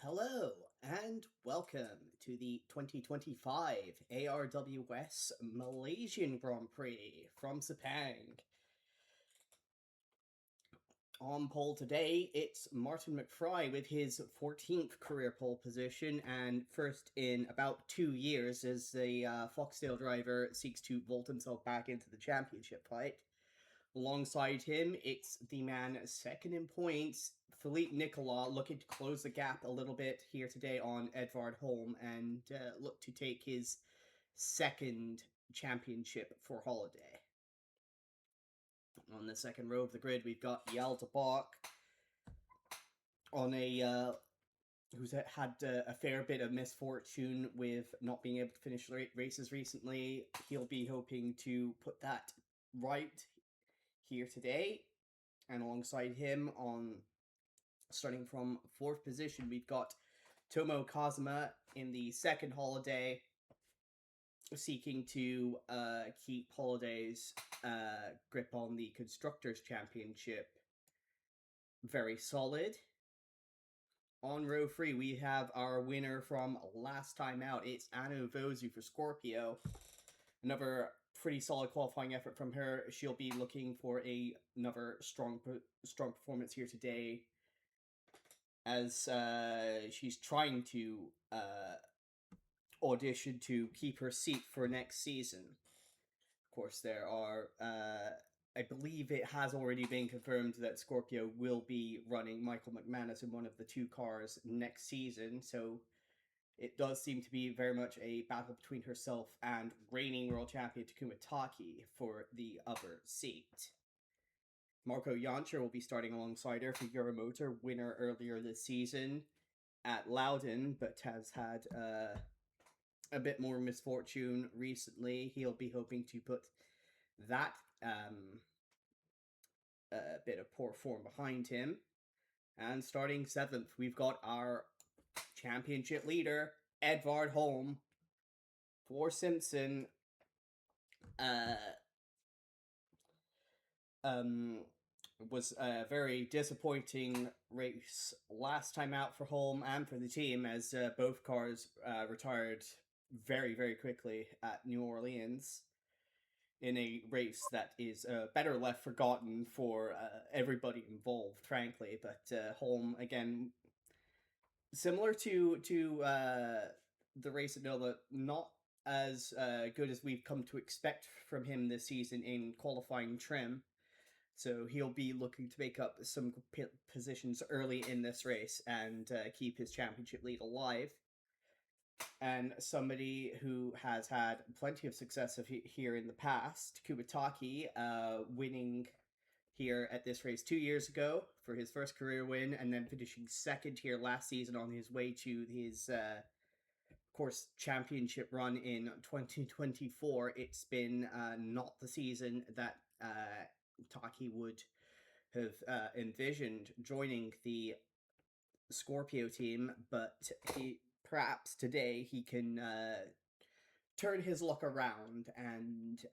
Hello and welcome to the 2025 ARWS Malaysian Grand Prix from Sepang. On pole today, it's Martin McFry with his 14th career pole position and first in about 2 years as the Foxtail driver seeks to vault himself back into the championship fight. Alongside him, it's the man second in points, Philippe Nicolas, looking to close the gap a little bit here today on Edvard Holm and look to take his second championship for Holiday. On the second row of the grid, we've got Yael de Bach on who's had a fair bit of misfortune with not being able to finish races recently. He'll be hoping to put that right here today. And alongside him, on starting from fourth position, we've got Tomo Kazuma in the second Holiday, seeking to keep Holiday's grip on the Constructors' Championship very solid. On row 3, we have our winner from last time out. It's Anu Vozu for Scorpio. Another pretty solid qualifying effort from her. She'll be looking for another strong performance here today, as she's trying to audition to keep her seat for next season. Of course, there are, I believe it has already been confirmed that Scorpio will be running Michael McManus in one of the two cars next season, so it does seem to be very much a battle between herself and reigning world champion Takuma Taki for the other seat. Marco Jancher will be starting alongside her for Euromotor, winner earlier this season at Loudon, but has had a bit more misfortune recently. He'll be hoping to put that bit of poor form behind him. And starting 7th, we've got our championship leader, Edvard Holm, for Simpson. Was a very disappointing race last time out for Holm and for the team, as both cars retired very, very quickly at New Orleans in a race that is better left forgotten for everybody involved, frankly. But Holm, again, similar to the race at NOLA, not as good as we've come to expect from him this season in qualifying trim. So he'll be looking to make up some positions early in this race and keep his championship lead alive. And somebody who has had plenty of success here in the past, Kubataki, winning here at this race 2 years ago for his first career win, and then finishing second here last season on his way to his course championship run in 2024. It's been not the season that Taki would have envisioned joining the Scorpio team, but perhaps today he can turn his luck around and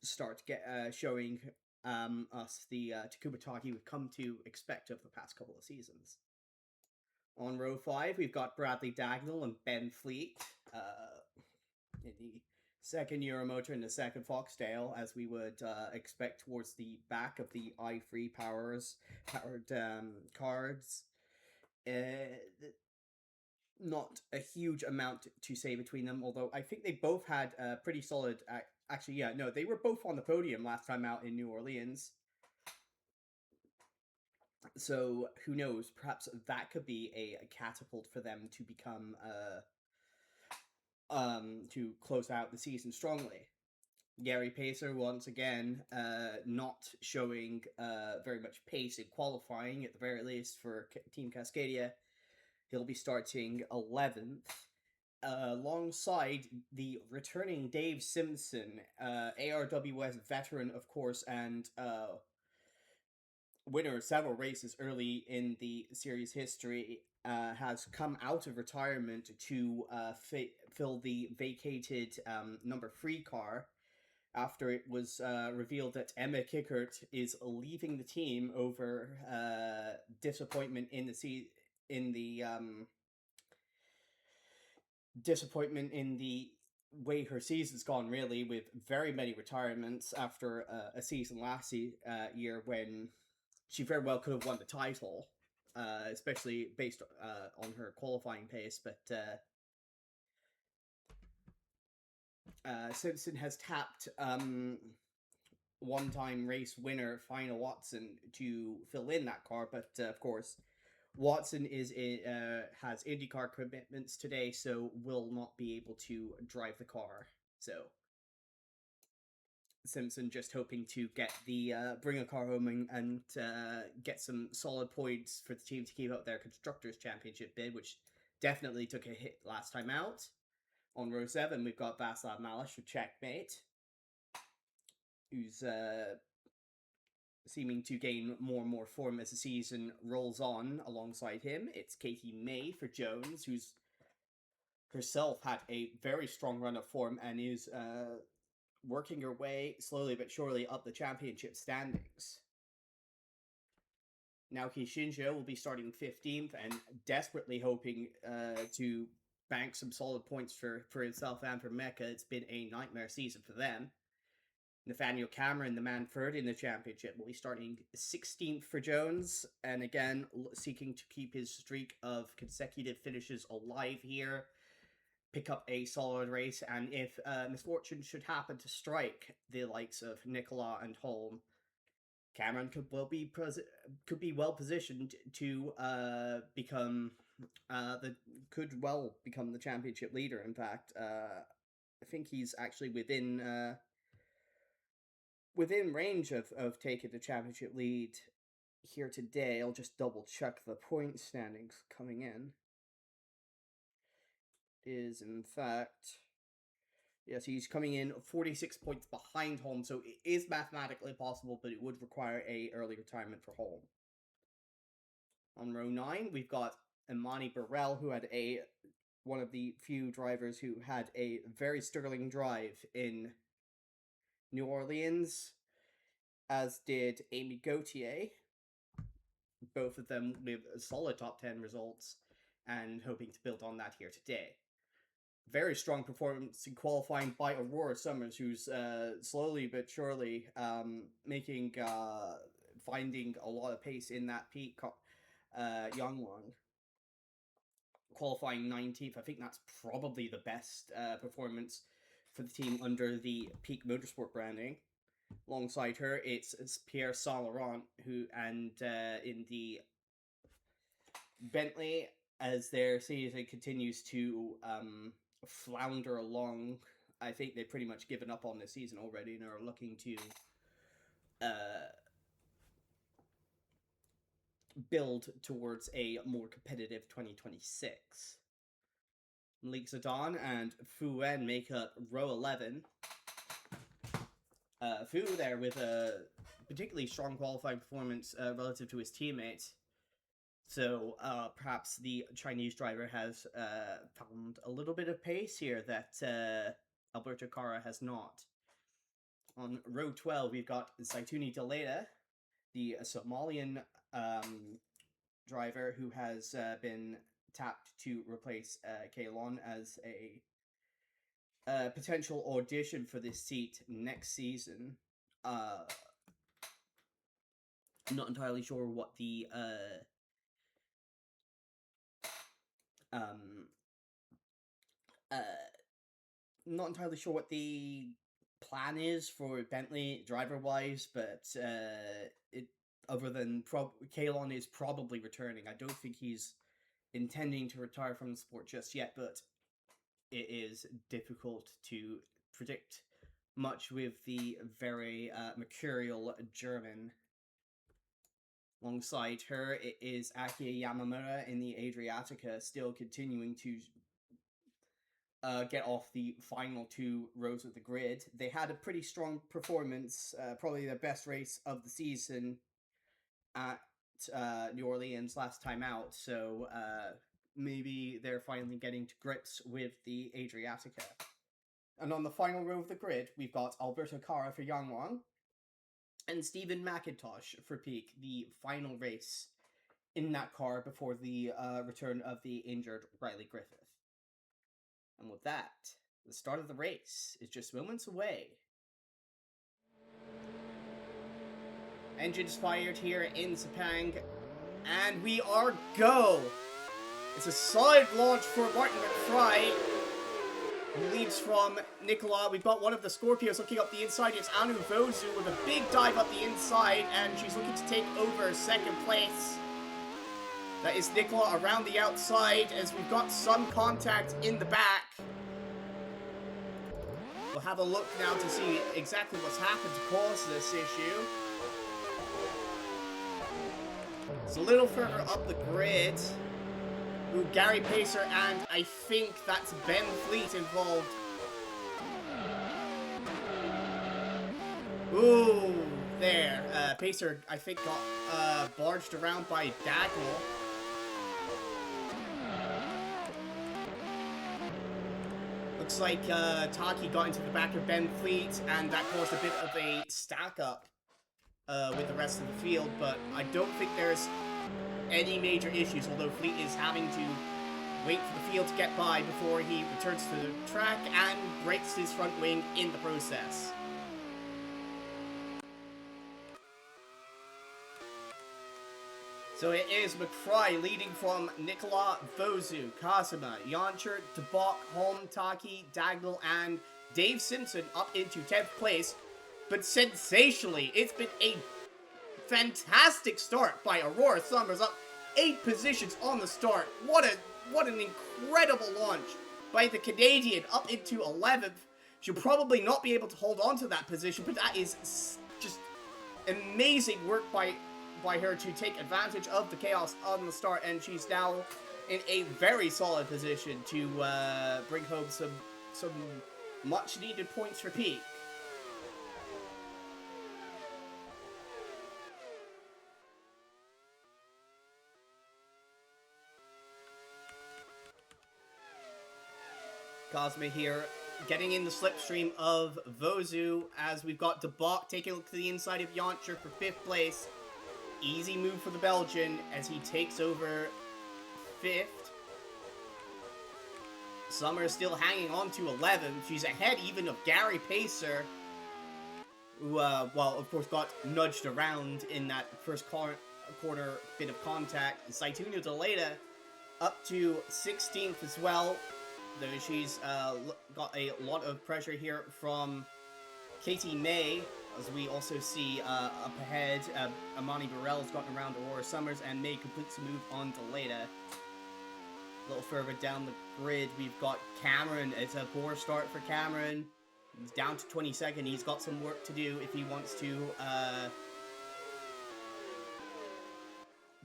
start showing us the Takuma Taki we've come to expect of the past couple of seasons. On row 5, we've got Bradley Dagnall and Ben Fleet in the second Euromotor and the second Foxtail, as we would expect towards the back of the i3 powered cards. Not a huge amount to say between them, although I think they both had a pretty solid... Actually, yeah, no, they were both on the podium last time out in New Orleans. So, who knows, perhaps that could be a catapult for them to become... to close out the season strongly. Gary Pacer, once again, not showing very much pace in qualifying, at the very least, for Team Cascadia. He'll be starting 11th, alongside the returning Dave Simpson, ARWS veteran, of course, and winner of several races early in the series history, has come out of retirement to fill the vacated number 3 car after it was revealed that Emma Kickert is leaving the team over disappointment in the in the disappointment in the way her season's gone, really, with very many retirements after a season last year when she very well could have won the title, especially based on her qualifying pace. But Simpson has tapped one-time race winner Final Watson to fill in that car, but of course Watson has IndyCar commitments today, so will not be able to drive the car. So Simpson just hoping to get the bring a car home and get some solid points for the team to keep up their constructors championship bid, which definitely took a hit last time out. On row 7, we've got Václav Malish with checkmate, who's seeming to gain more and more form as the season rolls on. Alongside him, it's Katie May for Jones, who's herself had a very strong run of form and is working her way slowly but surely up the championship standings. Naoki Shinjo will be starting 15th and desperately hoping to bank some solid points for himself and for Mecca. It's been a nightmare season for them. Nathaniel Cameron, the man third in the championship, will be starting 16th for Jones, and again, seeking to keep his streak of consecutive finishes alive here, pick up a solid race, and if misfortune should happen to strike the likes of Nicola and Holm, Cameron could be well positioned to become the championship leader. In fact, I think he's actually within range of taking the championship lead here today. I'll just double check the point standings coming in. Is in fact, yes, he's coming in 46 points behind Holm, so it is mathematically possible, but it would require a early retirement for Holm. On row 9, we've got Imani Burrell, who had one of the few drivers who had a very sterling drive in New Orleans, as did Amy Gauthier. Both of them with solid top 10 results and hoping to build on that here today. Very strong performance in qualifying by Aurora Summers, who's slowly but surely finding a lot of pace in that peak. Youngwon qualifying 19th. I think that's probably the best performance for the team under the Peak Motorsport branding. Alongside her, it's Pierre Saint-Laurent, who in the Bentley, as their season continues to flounder along. I think they've pretty much given up on this season already and are looking to build towards a more competitive 2026. Malik Zidane and Fu Wen make up row 11. Fu there with a particularly strong qualifying performance relative to his teammates. So perhaps the Chinese driver has found a little bit of pace here that Alberto Cara has not. On row 12, we've got Zaituni Daleda, the Somalian driver who has been tapped to replace Kalon as a potential audition for this seat next season. I'm not entirely sure what the not entirely sure what the plan is for Bentley driver-wise, but other than Kalon is probably returning. I don't think he's intending to retire from the sport just yet, but it is difficult to predict much with the very mercurial German. Alongside her, it is Aki Yamamura in the Adriatica, still continuing to get off the final 2 rows of the grid. They had a pretty strong performance, probably the best race of the season at New Orleans last time out, so maybe they're finally getting to grips with the Adriatica. And on the final row of the grid, we've got Alberto Cara for Yangwang and Stephen McIntosh for Peak, the final race in that car before the return of the injured Riley Griffith. And with that, the start of the race is just moments away. Engines fired here in Sepang, and we are go! It's a solid launch for Martin McFry, who leads from Nicola. We've got one of the Scorpios looking up the inside. It's Anu Vozu with a big dive up the inside, and she's looking to take over second place. That is Nicola around the outside, as we've got some contact in the back. We'll have a look now to see exactly what's happened to cause this issue. It's a little further up the grid. Ooh, Gary Pacer, and I think that's Ben Fleet involved. Ooh, there. Pacer, I think, got barged around by Dagnall. Looks like Taki got into the back of Ben Fleet, and that caused a bit of a stack up with the rest of the field, but I don't think there's any major issues, although Fleet is having to wait for the field to get by before he returns to the track and breaks his front wing in the process. So it is McFry leading from Nicola, Vozu, Kazuma, Yoncher, Debok, Holm, Taki, Dagnall, and Dave Simpson up into 10th place. But sensationally, it's been a fantastic start by Aurora Summers, up 8 positions on the start. What an incredible launch by the Canadian, up into 11th. She'll probably not be able to hold on to that position, but that is just amazing work by her to take advantage of the chaos on the start, and she's now in a very solid position to bring home some much needed points for peak. Cosma here, getting in the slipstream of Vozu, as we've got Debok taking a look to the inside of Yoncher for 5th place. Easy move for the Belgian as he takes over 5th. Summer still hanging on to 11th. She's ahead even of Gary Pacer, who, well, of course, got nudged around in that first quarter bit of contact. Saituno Deleta up to 16th as well, though she's got a lot of pressure here from Katie May, as we also see up ahead, Amani Burrell's gotten around Aurora Summers, and May completes a move on Deleta. A little further down the grid, we've got Cameron. It's a poor start for Cameron. He's down to 22nd. He's got some work to do if he wants to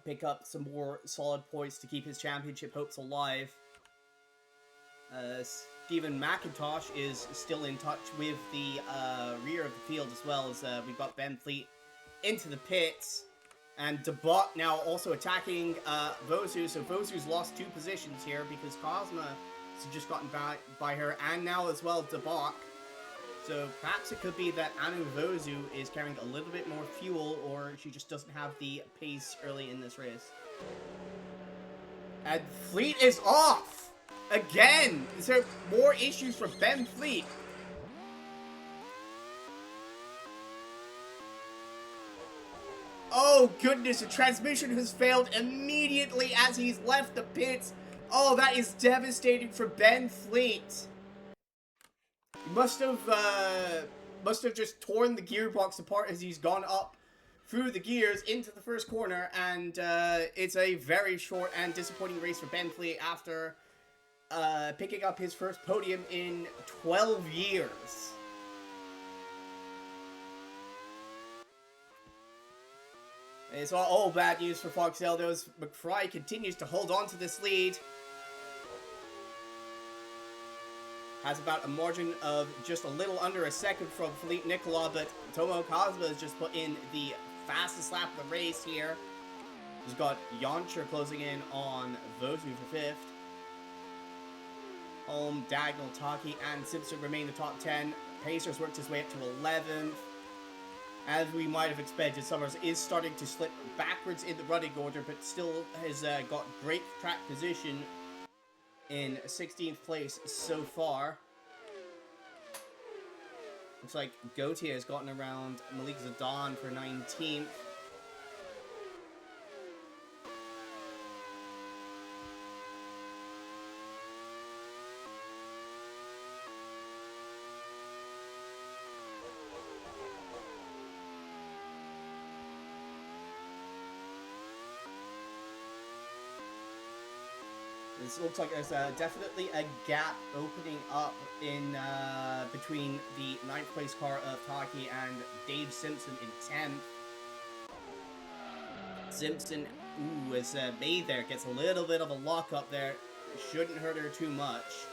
pick up some more solid points to keep his championship hopes alive. Stephen McIntosh is still in touch with the rear of the field, as well as we've got Ben Fleet into the pits. And Debok now also attacking Vozu, so Vozu's lost 2 positions here because Cosma has just gotten by her, and now as well Debok. So perhaps it could be that Anu Vozu is carrying a little bit more fuel, or she just doesn't have the pace early in this race. And Fleet is off! Again! Is there more issues for Ben Fleet? Oh goodness, the transmission has failed immediately as he's left the pits. Oh, that is devastating for Ben Fleet. He must have just torn the gearbox apart as he's gone up through the gears into the first corner, and it's a very short and disappointing race for Ben Fleet after picking up his first podium in 12 years. It's all bad news for Fox Eldos. McFry continues to hold on to this lead. Has about a margin of just a little under a second from Philippe Nicola, but Tomo Kazma has just put in the fastest lap of the race here. He's got Yoncher closing in on Vozu for 5th. Holm, Dagnall, Taki, and Simpson remain the top 10. Pacers worked his way up to 11th. As we might have expected, Summers is starting to slip backwards in the running order, but still has got great track position in 16th place so far. Looks like Gautier has gotten around Malik Zidane for 19th. This looks like there's definitely a gap opening up in between the 9th place car of Taki and Dave Simpson in 10th. Simpson, as May there gets a little bit of a lock up there. Shouldn't hurt her too much.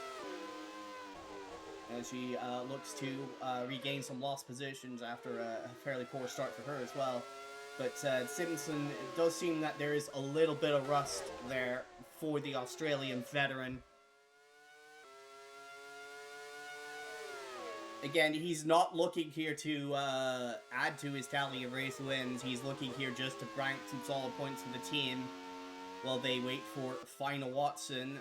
As she looks to regain some lost positions after a fairly poor start for her as well. But Simpson, it does seem that there is a little bit of rust there for the Australian veteran. Again, he's not looking here to add to his tally of race wins. He's looking here just to rank some solid points for the team while they wait for Final Watson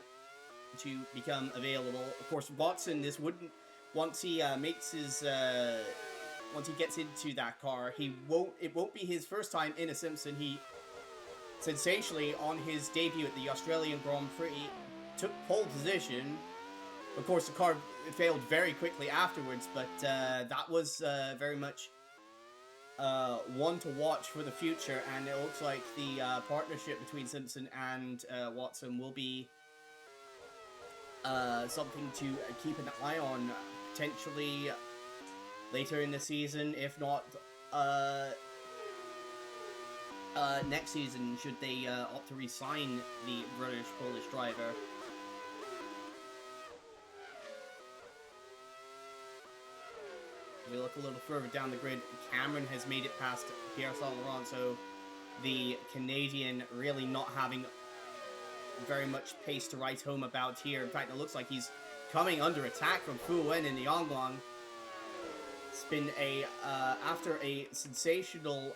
to become available. Of course, Watson, this wouldn't... Once he makes his... once he gets into that car, it won't be his first time in a Simpson. He sensationally, on his debut at the Australian Grand Prix, took pole position. Of course, the car failed very quickly afterwards, but that was very much one to watch for the future, and it looks like the partnership between Simpson and Watson will be something to keep an eye on, potentially later in the season, if not next season, should they opt to re-sign the British-Polish driver. If we look a little further down the grid, Cameron has made it past Pierre Saint-Laurent, so the Canadian really not having very much pace to write home about here. In fact, it looks like he's coming under attack from Fu Wen in the Yonglong. It's been after a sensational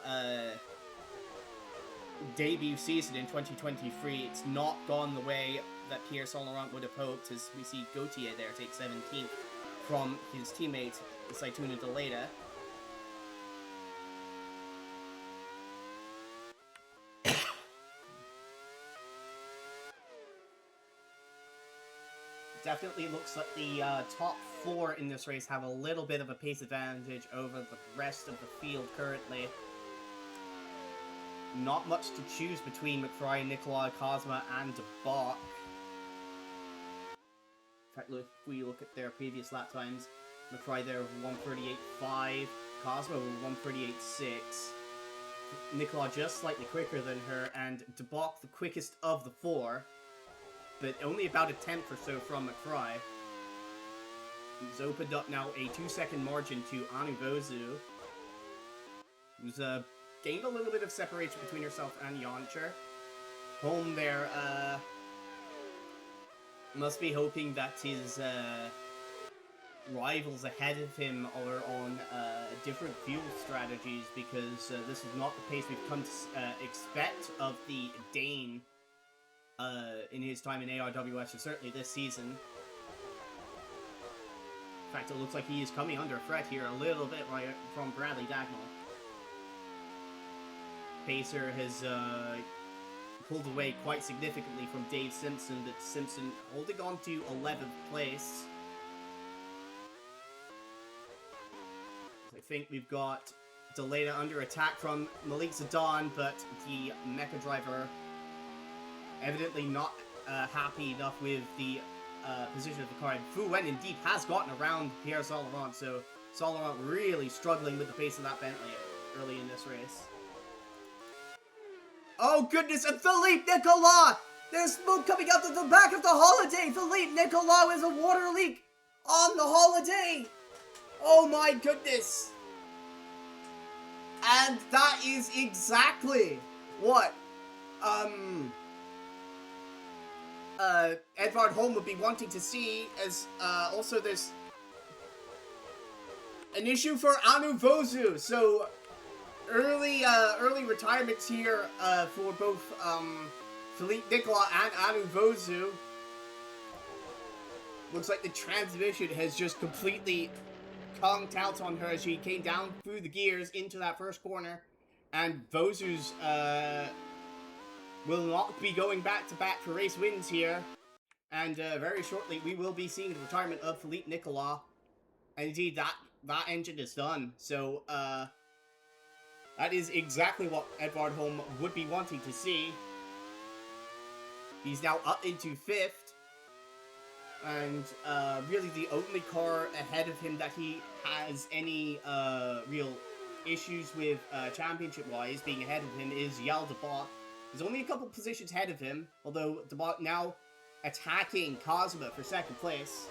debut season in 2023, it's not gone the way that Pierre Saint-Laurent would have hoped, as we see Gautier there take 17th from his teammate Saituna Deleda. Definitely looks like the top four in this race have a little bit of a pace advantage over the rest of the field currently. Not much to choose between McFry, Nicola, Cosma, and Bach. In fact, if we look at their previous lap times, McFry there with 1:38.5, Cosma with 1:38.6, Nicola just slightly quicker than her, and Debach the quickest of the four, but only about a tenth or so from McFry. He's opened up now a 2-second margin to Anu Vozu, who's gained a little bit of separation between herself and Yoncher. Home there, must be hoping that his rivals ahead of him are on different fuel strategies, because this is not the pace we've come to expect of the Dane in his time in ARWS, and certainly this season. In fact, it looks like he is coming under threat here a little bit right from Bradley Dagnall. Pacer has pulled away quite significantly from Dave Simpson, but Simpson holding on to 11th place. I think we've got Deleda under attack from Malik Zidane, but the mecha driver evidently not happy enough with the position of the car. And Fu Wen indeed has gotten around Pierre Saint-Laurent, so Saint-Laurent really struggling with the pace of that Bentley early in this race. Oh goodness, and Philippe Nicolas! There's smoke coming out of the back of the Holiday! Philippe Nicolas is a water leak on the Holiday! Oh my goodness! And that is exactly what Edvard Holm would be wanting to see, as also there's an issue for Anu Vozu, so early retirements here for both Philippe Nicola and Anu Vozu. Looks like the transmission has just completely conked out on her as she came down through the gears into that first corner. And Vozu's will not be going back-to-back for race wins here. And very shortly, we will be seeing the retirement of Philippe Nicola. And indeed, that engine is done. So, that is exactly what Edvard Holm would be wanting to see. He's now up into 5th. And really the only car ahead of him that he has any real issues with championship-wise being ahead of him is Jelle de Bok. He's only a couple positions ahead of him, although de Bok now attacking Cosma for 2nd place.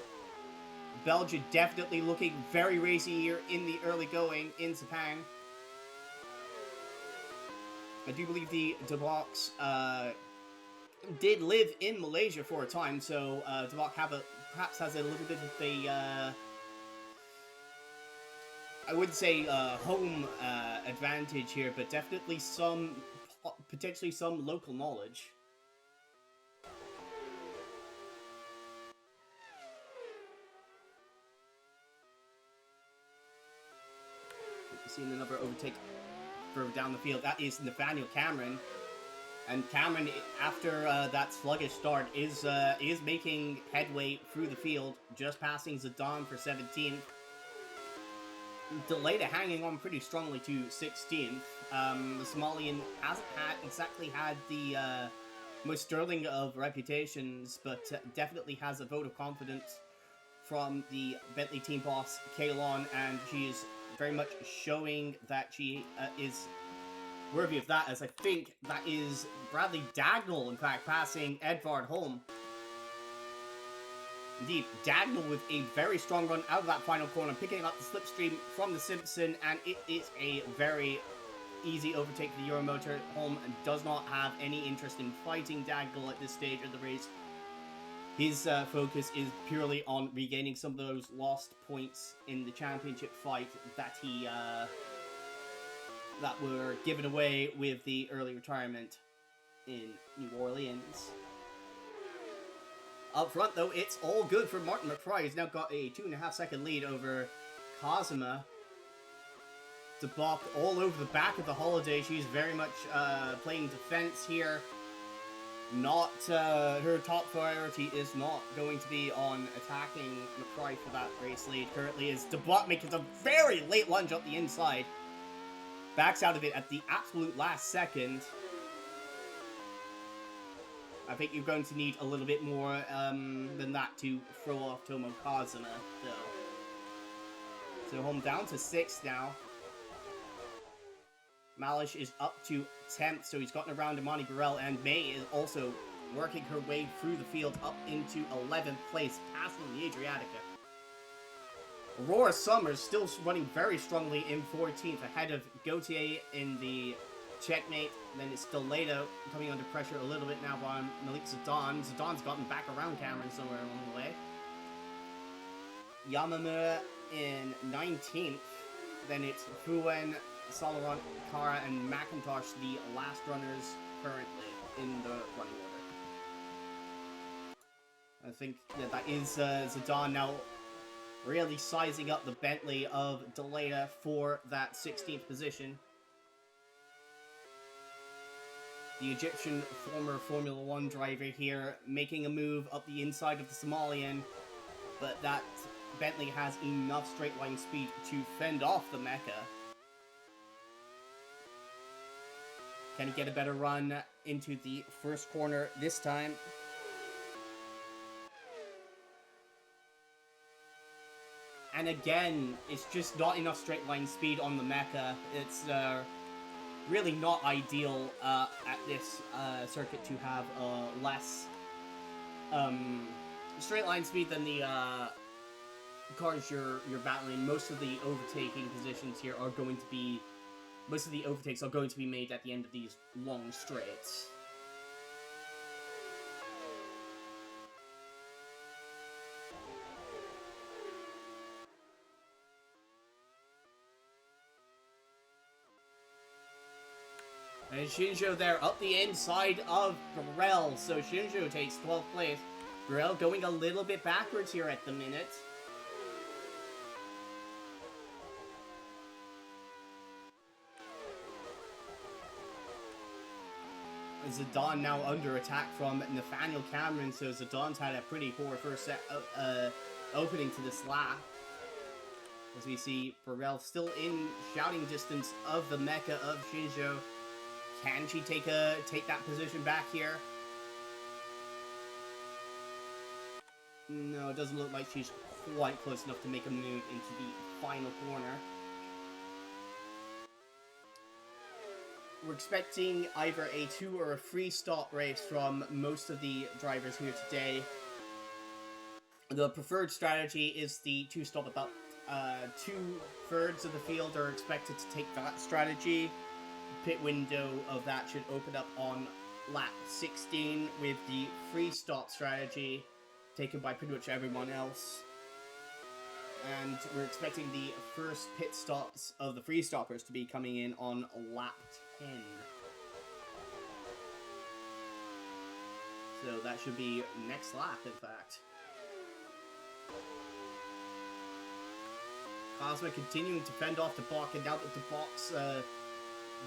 Belgium definitely looking very racy here in the early going in Sepang. I do believe the de Boks did live in Malaysia for a time, so de Bok perhaps has a little bit of a I wouldn't say home advantage here, but definitely potentially some local knowledge. Seeing another overtake further down the field. That is Nathaniel Cameron. And Cameron, after that sluggish start, is making headway through the field, just passing Zidane for 17th. Deleda hanging on pretty strongly to 16th. The Somalian hasn't exactly had the most sterling of reputations, but definitely has a vote of confidence from the Bentley team boss, Kalon, and she is very much showing that she is worthy of that, as I think that is Bradley Dagnall, in fact, passing Edvard Holm. Indeed, Dagnall with a very strong run out of that final corner, picking up the slipstream from the Simpson, and it is a very easy overtake for the Euromotor. Holm does not have any interest in fighting Dagnall at this stage of the race. His focus is purely on regaining some of those lost points in the championship fight that he that were given away with the early retirement in New Orleans. Up front, though, it's all good for Martin McFry. He's now got a 2.5-second lead over Cosima. De Bok all over the back of the Holiday. She's very much playing defense here. Not her top priority is not going to be on attacking McFry for that race lead. Currently, is De Bok making a very late lunge up the inside. Backs out of it at the absolute last second. I think you're going to need a little bit more than that to throw off Tomo Kazuma, though. So Holm down to 6th now. Malish is up to 10th, so he's gotten around Imani Burrell, and May is also working her way through the field up into 11th place, passing the Adriatica. Aurora Summers still running very strongly in 14th, ahead of Gautier in the checkmate. Then it's Delado coming under pressure a little bit now by Malik Zidane. Zidane's gotten back around Cameron somewhere along the way. Yamamura in 19th. Then it's Fuen, Solaron, Kara, and McIntosh, the last runners currently in the running order. I think that is Zidane now really sizing up the Bentley of Delata for that 16th position. The Egyptian former Formula 1 driver here making a move up the inside of the Somalian, but that Bentley has enough straight line speed to fend off the Mecha. Can he get a better run into the first corner this time? And again, it's just not enough straight line speed on the Mecha. It's really not ideal at this circuit to have less straight line speed than the cars you're battling. Most of the overtaking positions here are going to be, most of the overtakes are going to be made at the end of these long straights. And Shinjo there up the inside of Burrell. So Shinjo takes 12th place. Burrell going a little bit backwards here at the minute. Zidane now under attack from Nathaniel Cameron, so Zidane's had a pretty poor first set opening to this lap. As we see Burrell still in shouting distance of the mecha of Shinjo. Can she take that position back here? No, it doesn't look like she's quite close enough to make a move into the final corner. We're expecting either a 2 or a 3 stop race from most of the drivers here today. The preferred strategy is the 2 stop. About 2/3 of the field are expected to take that strategy. Pit window of that should open up on lap 16 with the 3 stop strategy taken by pretty much everyone else. And we're expecting the first pit stops of the 3 stoppers to be coming in on lap 10. So that should be next lap, in fact. Cosma continuing to fend off the box, and now that the box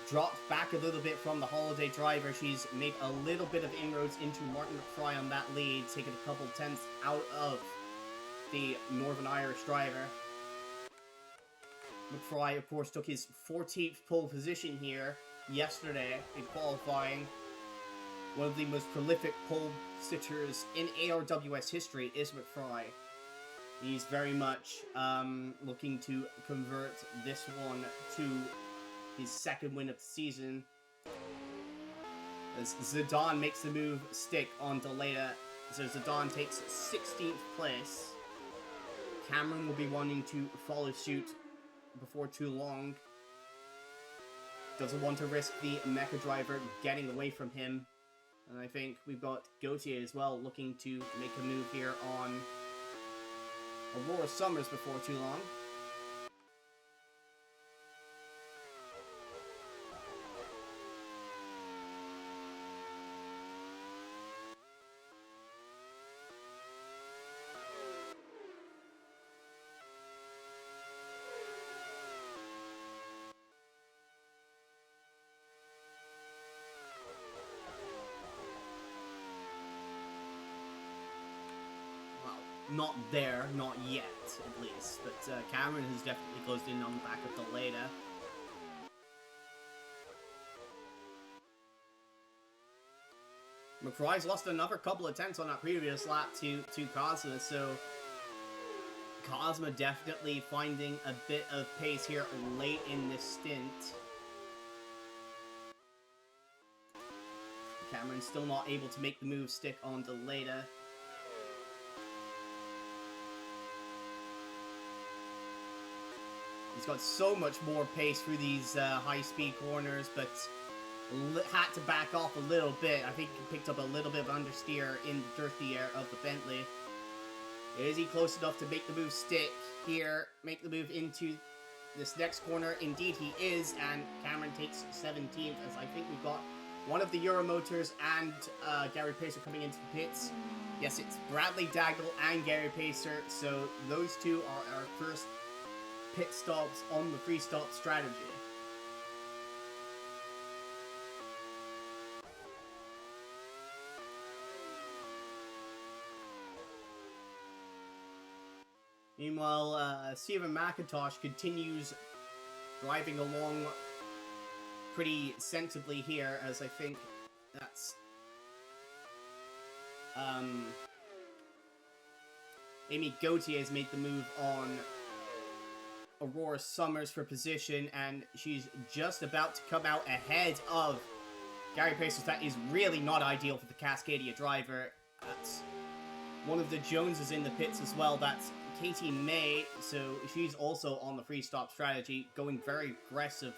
dropped back a little bit from the holiday driver, she's made a little bit of inroads into Martin McFry on that lead, taking a couple tenths out of the Northern Irish driver. McFry, of course, took his 14th pole position here yesterday in qualifying. One of the most prolific pole sitters in ARWS history is McFry. He's very much looking to convert this one to his 2nd win of the season. As Zidane makes the move stick on Deleta. So Zidane takes 16th place. Cameron will be wanting to follow suit before too long. Doesn't want to risk the mecha driver getting away from him. And I think we've got Gautier as well looking to make a move here on Aurora Summers before too long. Not there, not yet, at least. But Cameron has definitely closed in on the back of the Leda. McFry's lost another couple of tenths on that previous lap to Cosma, so Cosma definitely finding a bit of pace here late in this stint. Cameron's still not able to make the move stick on Deleta. He's got so much more pace through these high-speed corners, but had to back off a little bit. I think he picked up a little bit of understeer in the dirty air of the Bentley. Is he close enough to make the move stick here? Make the move into this next corner? Indeed he is, and Cameron takes 17th, as I think we've got one of the Euromotors and Gary Pacer coming into the pits. Yes, it's Bradley Daggle and Gary Pacer, so those two are our first pit stops on the 3 stop strategy. Meanwhile, Stephen McIntosh continues driving along pretty sensibly here, as I think that's Amy Gautier has made the move on Aurora Summers for position, and she's just about to come out ahead of Gary Pacers. That is really not ideal for the Cascadia driver. That's one of the Joneses in the pits as well. That's Katie May, so she's also on the 3 stop strategy, going very aggressive.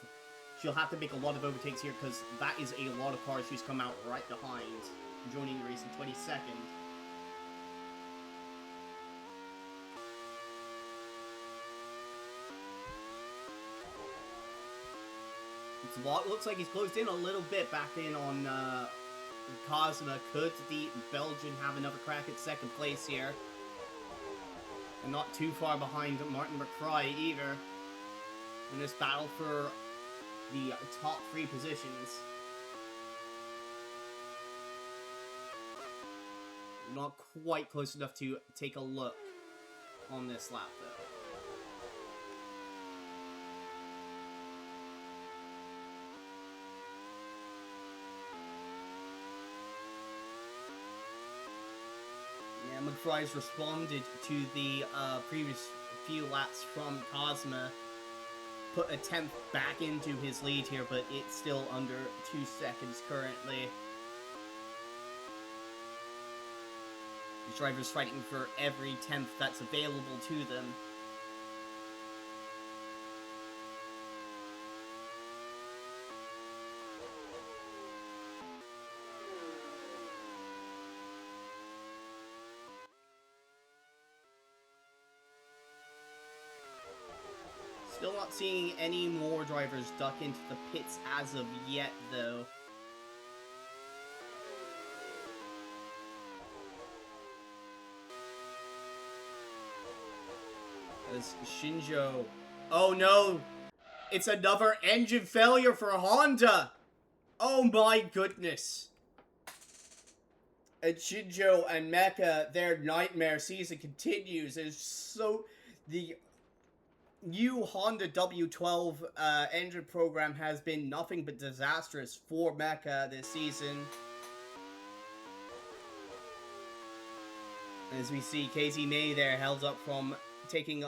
She'll have to make a lot of overtakes here, because that is a lot of cars she's come out right behind, joining the race in 22nd. Block looks like he's closed in a little bit back in on Cosma. Could the Belgian have another crack at second place here? And not too far behind Martin McFry either in this battle for the top 3 positions. Not quite close enough to take a look on this lap though. McFry's responded to the previous few laps from Cosma, put a 10th back into his lead here, but it's still under 2 seconds currently. These drivers fighting for every 10th that's available to them. Still not seeing any more drivers duck into the pits as of yet, though. As Shinjo... Oh no! It's another engine failure for Honda! Oh my goodness! And Shinjo and Mecha, their nightmare season continues. It's so... The new Honda W12 engine program has been nothing but disastrous for Mecha this season. As we see, Casey May there held up from taking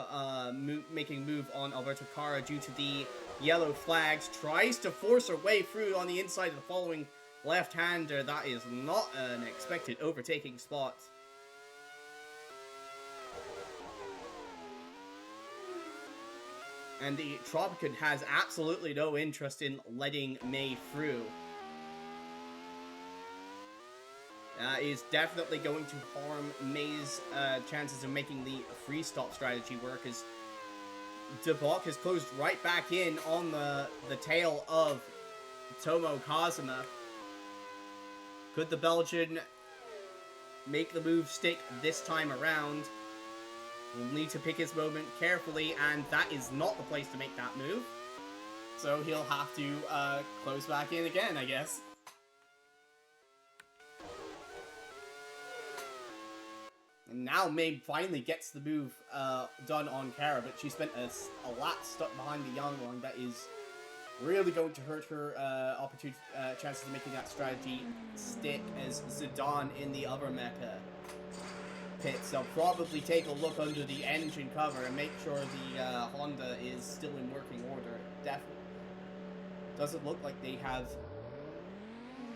making a move on Alberto Cara due to the yellow flags. Tries to force her way through on the inside of the following left-hander. That is not an expected overtaking spot. And the Tropican has absolutely no interest in letting May through. Is definitely going to harm May's chances of making the free stop strategy work, as DeBock has closed right back in on the tail of Tomo Kazuma. Could the Belgian make the move stick this time around? He'll need to pick his moment carefully, and that is not the place to make that move. So he'll have to close back in again, I guess. And now May finally gets the move done on Kara, but she spent a lot stuck behind the young one. That is really going to hurt her chances of making that strategy stick, as Zidane in the other mecha pits. They'll probably take a look under the engine cover and make sure the Honda is still in working order. Definitely doesn't look like they have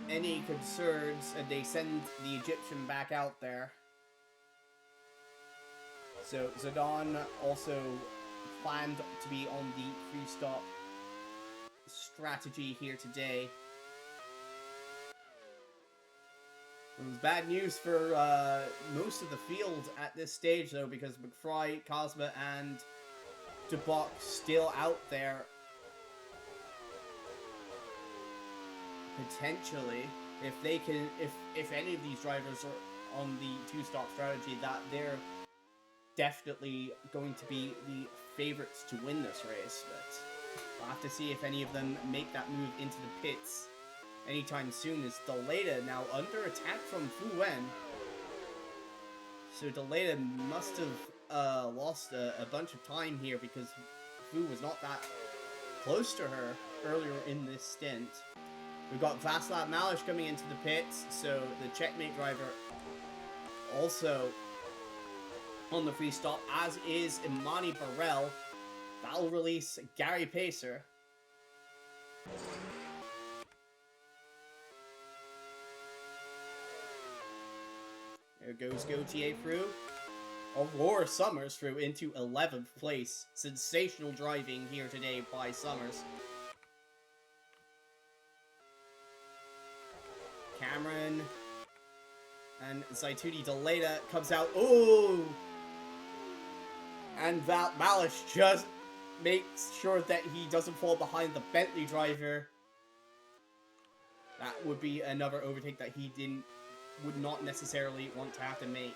any concerns, and they send the Egyptian back out there. So Zidane also planned to be on the free stop strategy here today. It was bad news for most of the field at this stage, though, because McFry, Cosma, and DeBock still out there. Potentially, if they can, if any of these drivers are on the two-stop strategy, that they're definitely going to be the favorites to win this race. But we'll have to see if any of them make that move into the pits anytime soon. Is Deleta now under attack from Fu Wen? So Deleta must have lost a bunch of time here, because Fu was not that close to her earlier in this stint. We've got Václav Malish coming into the pits, so the checkmate driver also on the free stop, as is Imani Barel. That'll release Gary Pacer. There goes Gautier through. Aurora Summers through into 11th place. Sensational driving here today by Summers. Cameron and Zaituni Deleta comes out. Ooh! And Malish just makes sure that he doesn't fall behind the Bentley driver That would be another overtake that he would not necessarily want to have to make.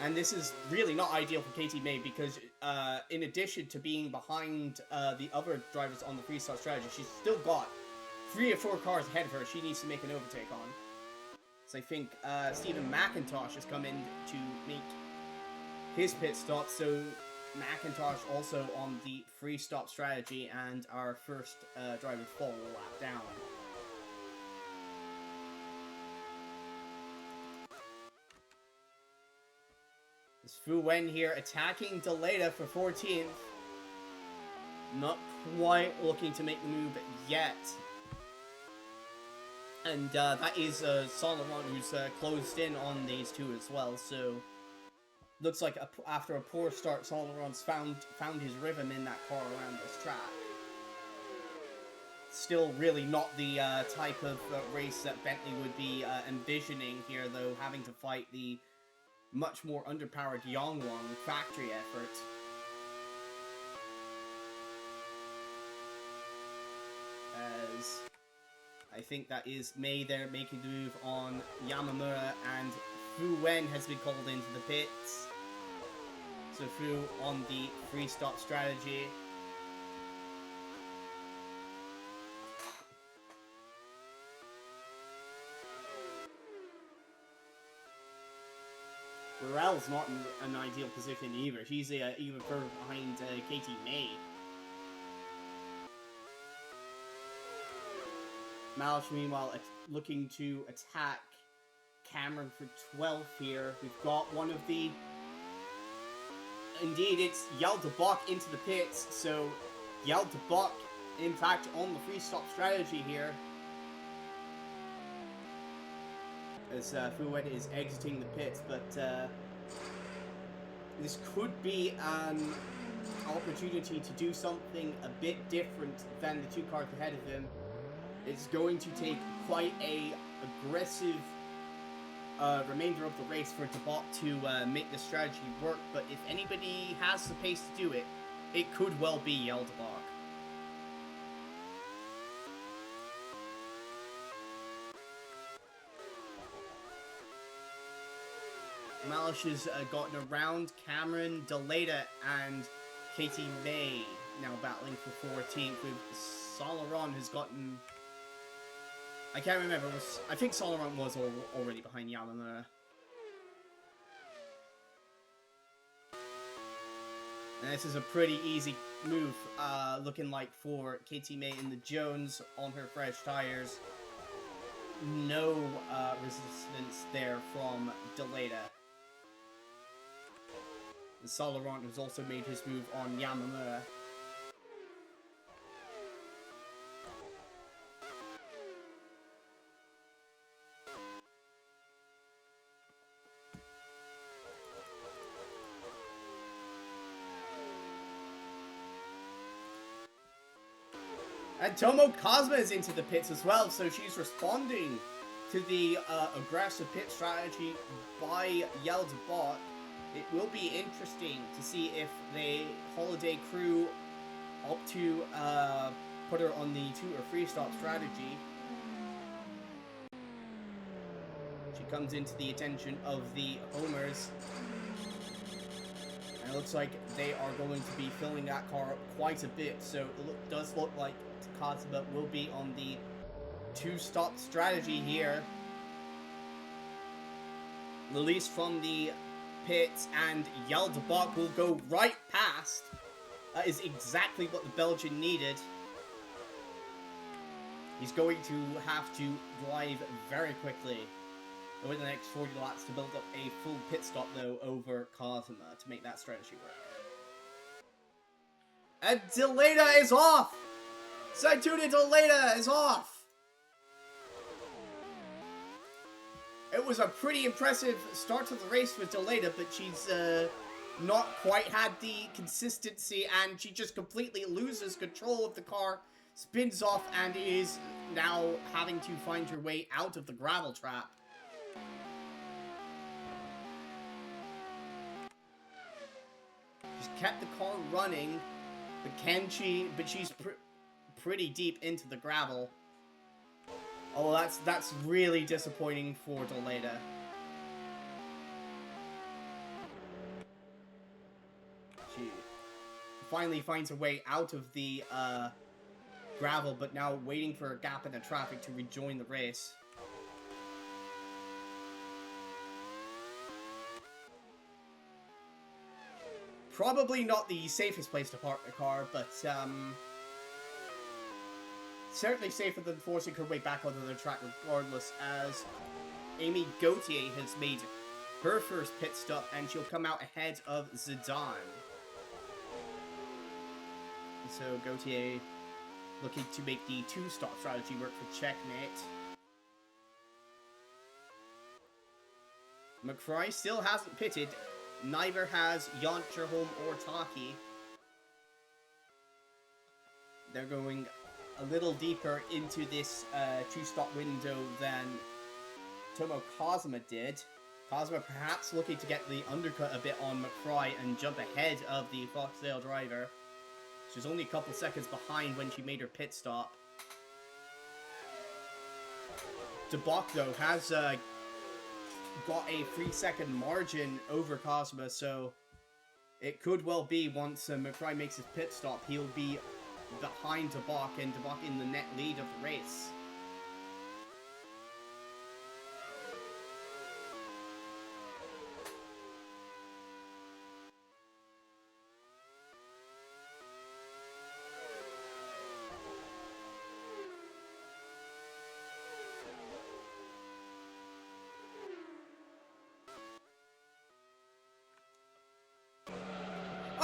And this is really not ideal for Katie May because in addition to being behind the other drivers on the freestyle strategy, she's still got 3 or 4 cars ahead of her she needs to make an overtake on. So I think Stephen McIntosh has come in to make his pit stop. So McIntosh also on the free stop strategy and our first driver fall a lap down. It's Fu Wen here attacking Deleta for 14th. Not quite looking to make the move yet. And that is Solomon who's closed in on these two as well. So looks like after a poor start, Solomon's found his rhythm in that car around this track. Still really not the type of race that Bentley would be envisioning here, though, having to fight the much more underpowered Yongwon factory effort. As I think that is May there making the move on Yamamura, and Fu Wen has been called into the pits. So Fu on the free stop strategy. Burrell's not in an ideal position either. She's even further behind Katie May. Malish, meanwhile, looking to attack Cameron for 12th here. We've got one of the... Indeed, it's Yal Debak into the pits. So, Yal Debak, in fact, on the free stop strategy here. As Fu Wen is exiting the pits, but this could be an opportunity to do something a bit different than the 2 cars ahead of him. It's going to take quite a aggressive remainder of the race for Debak to make the strategy work, but if anybody has the pace to do it, it could well be Yal Debak. Malish has gotten around Cameron, Deleta, and Katie May now battling for 14th, with Solaron has gotten... I can't remember, I think Solaron was already behind Yamamura. And this is a pretty easy move, looking like for Katie May in the Jones on her fresh tires. No resistance there from Deleta. Solaron has also made his move on Yamamura. And Tomo Cosma is into the pits as well, so she's responding to the aggressive pit strategy by Yal Debak. It will be interesting to see if the Holiday crew opt to put her on the 2 or 3 stop strategy. She comes into the attention of the Homers. And it looks like they are going to be filling that car up quite a bit. So it does look like Kazuma will be on the 2 stop strategy here. Released from the pits, and Yal Debak will go right past. That is exactly what the Belgian needed. He's going to have to drive very quickly over the next 40 laps to build up a full pit stop, though, over Kazuma to make that strategy work. And Deleta is off! Saituna Deleta is off! It was a pretty impressive start to the race with Deleta, but she's not quite had the consistency, and she just completely loses control of the car, spins off, and is now having to find her way out of the gravel trap. She's kept the car running, but she's pretty deep into the gravel. Oh, that's really disappointing for Doleda. She finally finds a way out of the gravel, but now waiting for a gap in the traffic to rejoin the race. Probably not the safest place to park the car, but certainly safer than forcing her way back onto the track regardless, as Amy Gauthier has made her first pit stop and she'll come out ahead of Zidane. So Gauthier looking to make the two-stop strategy work for checkmate. McFry still hasn't pitted. Neither has Yoncher, Holm, or Taki. They're going a little deeper into this two-stop window than Tomo Kazuma did. Kazuma perhaps looking to get the undercut a bit on McFry and jump ahead of the Foxtail driver. She was only a couple seconds behind when she made her pit stop. DeBock, though, has got a 3-second margin over Kazuma, so it could well be once McFry makes his pit stop, he'll be behind DeBock and DeBock in the net lead of the race.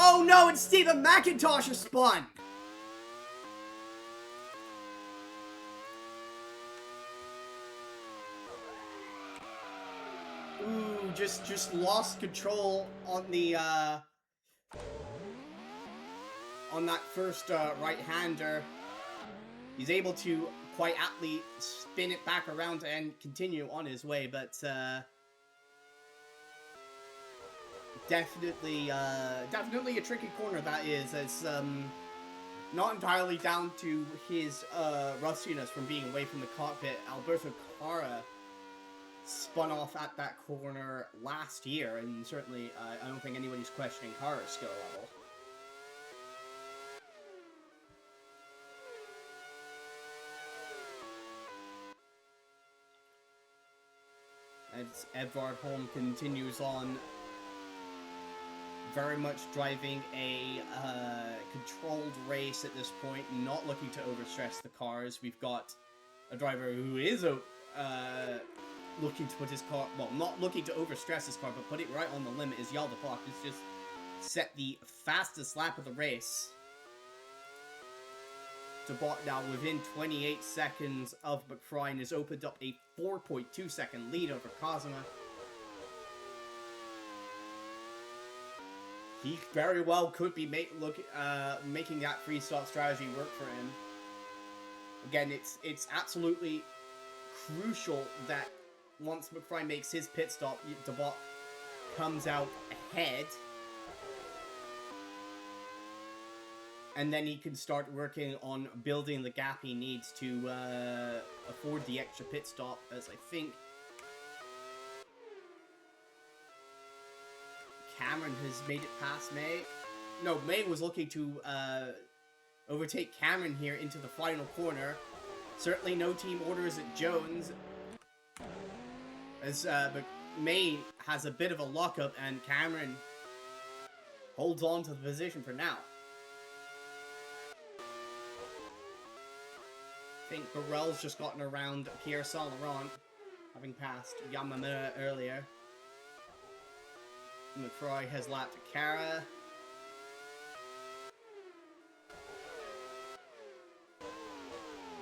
Oh no, it's Stephen McIntosh who spun! Ooh, just lost control on the, on that first, right-hander. He's able to quite aptly spin it back around and continue on his way, but, definitely a tricky corner that is. It's not entirely down to his rustiness from being away from the cockpit. Alberto Cara spun off at that corner last year, and certainly I don't think anybody's questioning Cara's skill level. As Edvard Holm continues on, very much driving a controlled race at this point, not looking to overstress the cars. We've got a driver who is looking to put his car, well, not looking to overstress his car, but put it right on the limit, is Yaldapok, who's just set the fastest lap of the race. DeBock now within 28 seconds of McFry has opened up a 4.2 second lead over Kazuma. He very well could be making that free-stop strategy work for him. Again, it's absolutely crucial that once McFry makes his pit stop, DeBock comes out ahead. And then he can start working on building the gap he needs to afford the extra pit stop, as I think Cameron has made it past May. No, May was looking to overtake Cameron here into the final corner. Certainly no team orders at Jones, as but May has a bit of a lockup and Cameron holds on to the position for now. I think Burrell's just gotten around Pierre Saint-Laurent, having passed Yamamura earlier. McFry has lapped Kara.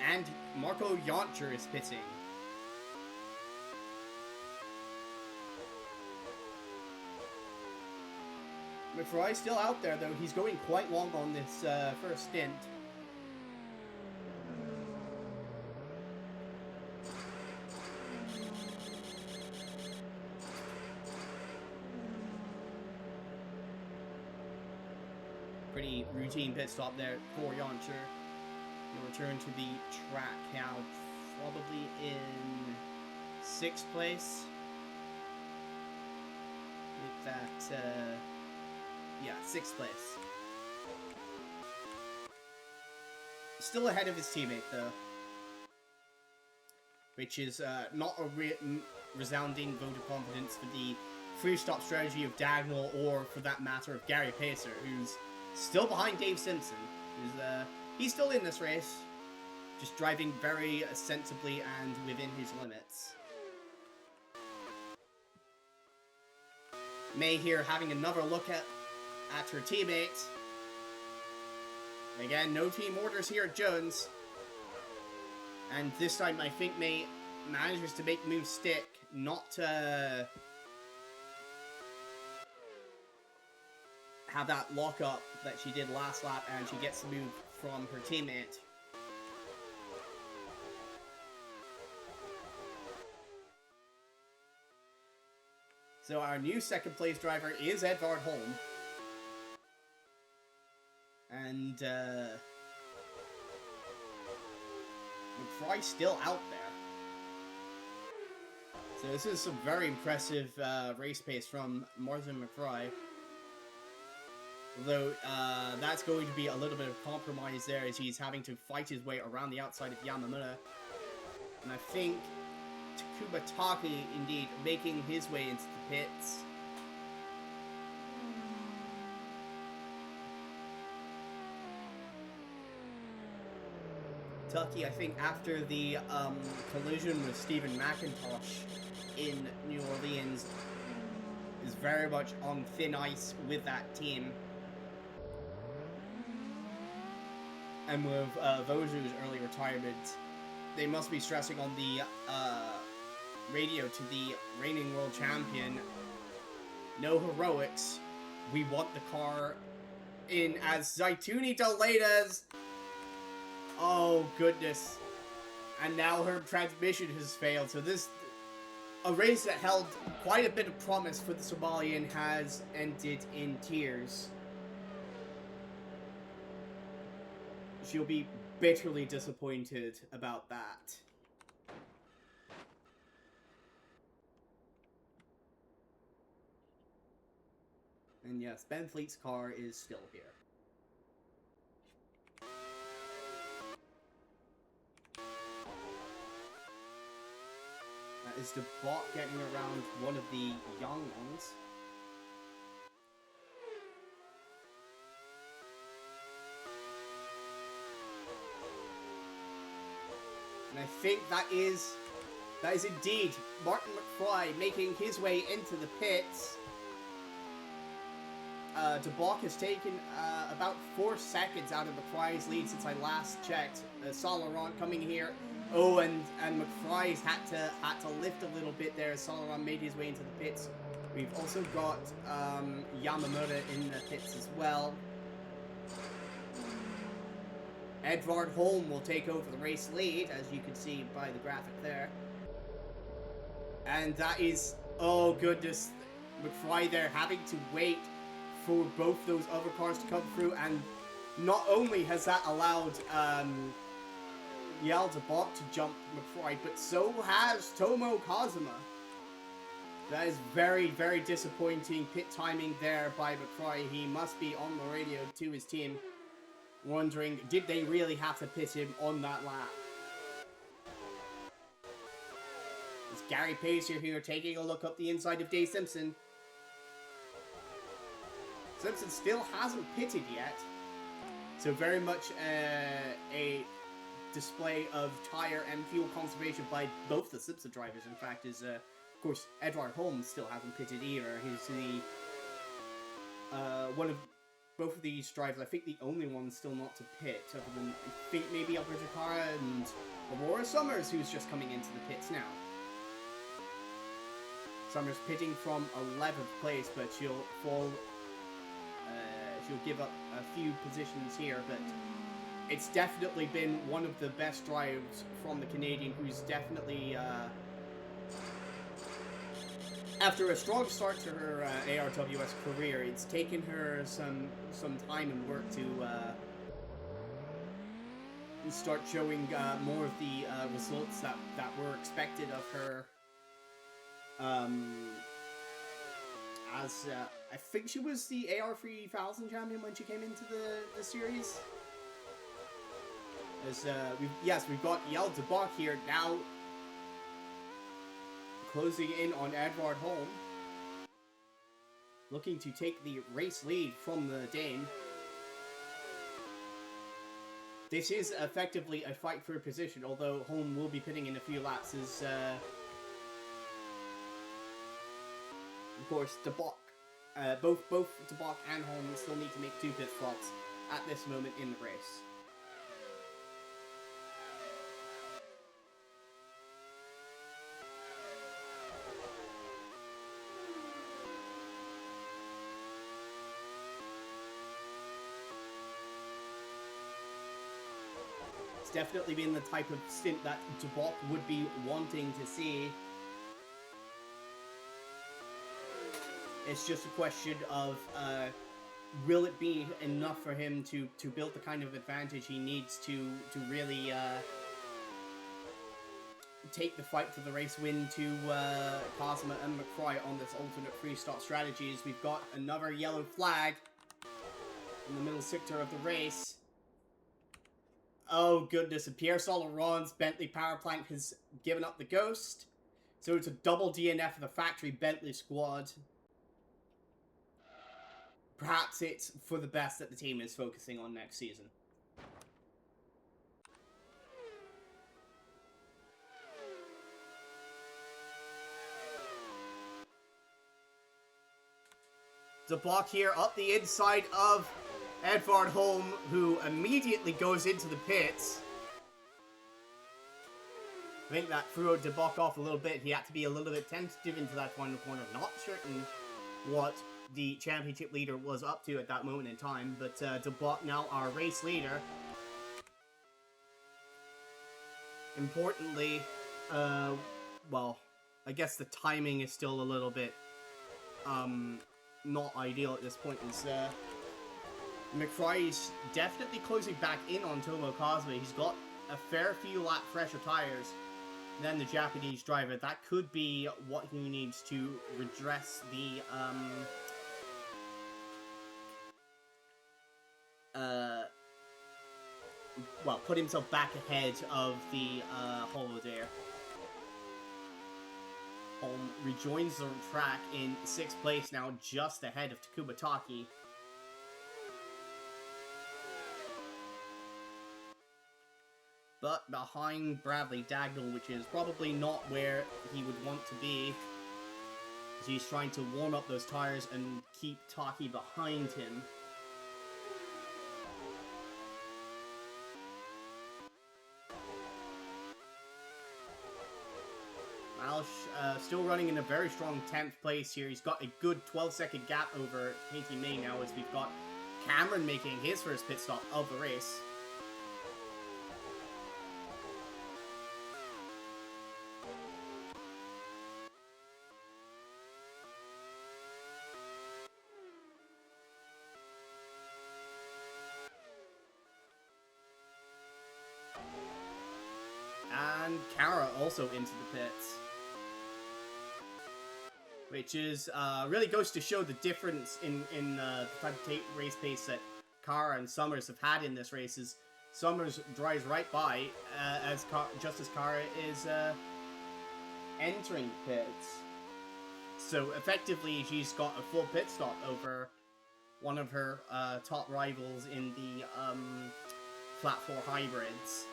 And Marco Yoncher is pitting. McFry still out there, though. He's going quite long on this first stint. Pretty routine pit stop there for Yoncher. He'll return to the track now probably in 6th place. Make that, yeah, 6th place. Still ahead of his teammate, though. Which is not a resounding vote of confidence for the free-stop strategy of Dagnall, or for that matter of Gary Pacer, who's still behind Dave Simpson. He's still in this race, just driving very sensibly and within his limits. May here having another look at her teammate. Again, no team orders here at Jones. And this time I think May manages to make moves stick, not have that lock-up that she did last lap, and she gets the move from her teammate. So our new 2nd place driver is Edvard Holm. And McFry still out there. So this is some very impressive race pace from Martin McFry. Although that's going to be a little bit of compromise there, as he's having to fight his way around the outside of Yamamura. And I think Takuma Taki, indeed, making his way into the pits. Taki, I think, after the collision with Stephen McIntosh in New Orleans, is very much on thin ice with that team. And with Voju's early retirement, they must be stressing on the radio to the reigning world champion, no heroics, we want the car in as Zaituni Toledas. Oh goodness. And now her transmission has failed, so this, a race that held quite a bit of promise for the Somalian, has ended in tears. She'll be bitterly disappointed about that. And yes, Ben Fleet's car is still here. That is the bot getting around one of the young ones. And I think that is indeed Martin McFly making his way into the pits. DeBock has taken about 4 seconds out of McFry's lead since I last checked. Solaron coming here. Oh, and McFry's had to lift a little bit there as Solaron made his way into the pits. We've also got Yamamura in the pits as well. Edvard Holm will take over the race lead, as you can see by the graphic there. And that is, oh goodness, McFry there having to wait for both those other cars to come through, and not only has that allowed Yael DeBock to jump McFry, but so has Tomo Kazuma. That is very, very disappointing pit timing there by McFry. He must be on the radio to his team, wondering, did they really have to pit him on that lap? It's Gary Pacer here taking a look up the inside of Dave Simpson. Simpson still hasn't pitted yet, so very much a display of tire and fuel conservation by both the Simpson drivers. In fact, is of course Edvard Holm still hasn't pitted either. He's the one of both of these drivers, I think the only one still not to pit, other than I think maybe Alberto Cara and Aurora Summers, who's just coming into the pits now. Summers pitting from 11th place, but she'll fall. She'll give up a few positions here, but it's definitely been one of the best drives from the Canadian, who's definitely, after a strong start to her ARWS career, it's taken her some time and work to start showing more of the results that were expected of her. As I think she was the AR3000 champion when she came into the series. As we've got Yel Debach here now, closing in on Edvard Holm, looking to take the race lead from the Dane. This is effectively a fight for position, although Holm will be pitting in a few laps as, of course, Debach, both Debach and Holm still need to make 2 pit stops at this moment in the race. Definitely been the type of stint that Debach would be wanting to see. It's just a question of will it be enough for him to build the kind of advantage he needs to really take the fight for the race win to Cosma and McFry on this alternate free-stop strategies. We've got another yellow flag in the middle sector of the race. Oh goodness, and Pierre Saint-Laurent's Bentley power plant has given up the ghost. So it's a double DNF for the factory Bentley squad. Perhaps it's for the best that the team is focusing on next season. Debach here up the inside of Edvard Holm, who immediately goes into the pits. I think that threw Debach off a little bit. He had to be a little bit tentative into that final corner. Not certain what the championship leader was up to at that moment in time. But Debach now our race leader. Importantly, well, I guess the timing is still a little bit not ideal at this point. Is McFry's definitely closing back in on Tomo Cosme. He's got a fair few lap fresher tires than the Japanese driver. That could be what he needs to redress the well, put himself back ahead of the Holodair. Holm rejoins the track in 6th place now, just ahead of Takuma Taki. But behind Bradley Dagnall, which is probably not where he would want to be, as he's trying to warm up those tires and keep Taki behind him. Malsh still running in a very strong 10th place here. He's got a good 12-second gap over Katie May now, as we've got Cameron making his first pit stop of the race. And Kara also into the pits. Which is, really goes to show the difference in the type of race pace that Kara and Summers have had in this race. Is Summers drives right by, just as Kara is, entering pits. So, effectively, she's got a full pit stop over one of her, top rivals in the, Flat 4 hybrids.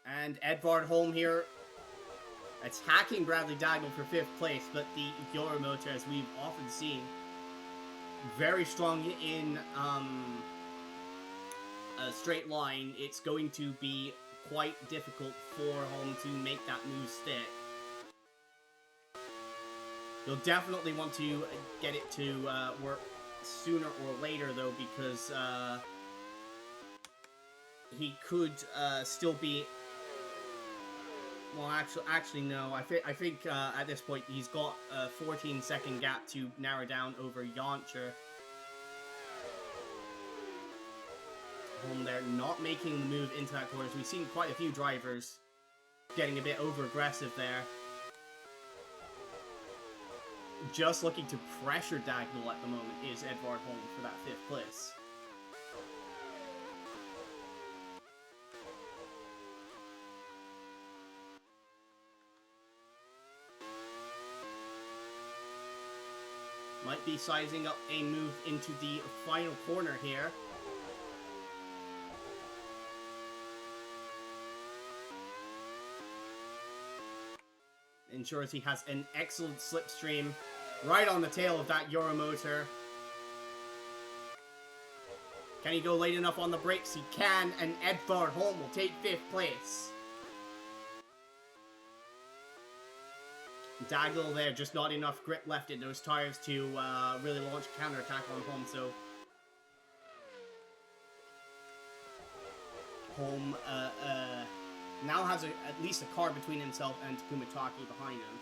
And Edvard Holm here attacking Bradley Dagnall for 5th place, but the Yoro motor, as we've often seen, very strong in a straight line. It's going to be quite difficult for Holm to make that move stick. You'll definitely want to get it to work sooner or later, though, because he could still be... Well, actually, no. I think at this point he's got a 14-second gap to narrow down over Yoncher. Holm there, not making the move into that corner. So we've seen quite a few drivers getting a bit over-aggressive there. Just looking to pressure Dagnall at the moment is Edvard Holm for that 5th place. Might be sizing up a move into the final corner here. Ensures he has an excellent slipstream right on the tail of that Euromotor. Can he go late enough on the brakes? He can, and Edvard Holm will take 5th place. Dagnall there, just not enough grip left in those tires to really launch a counterattack on Holm, so Holm now has at least a car between himself and Takumataki behind him.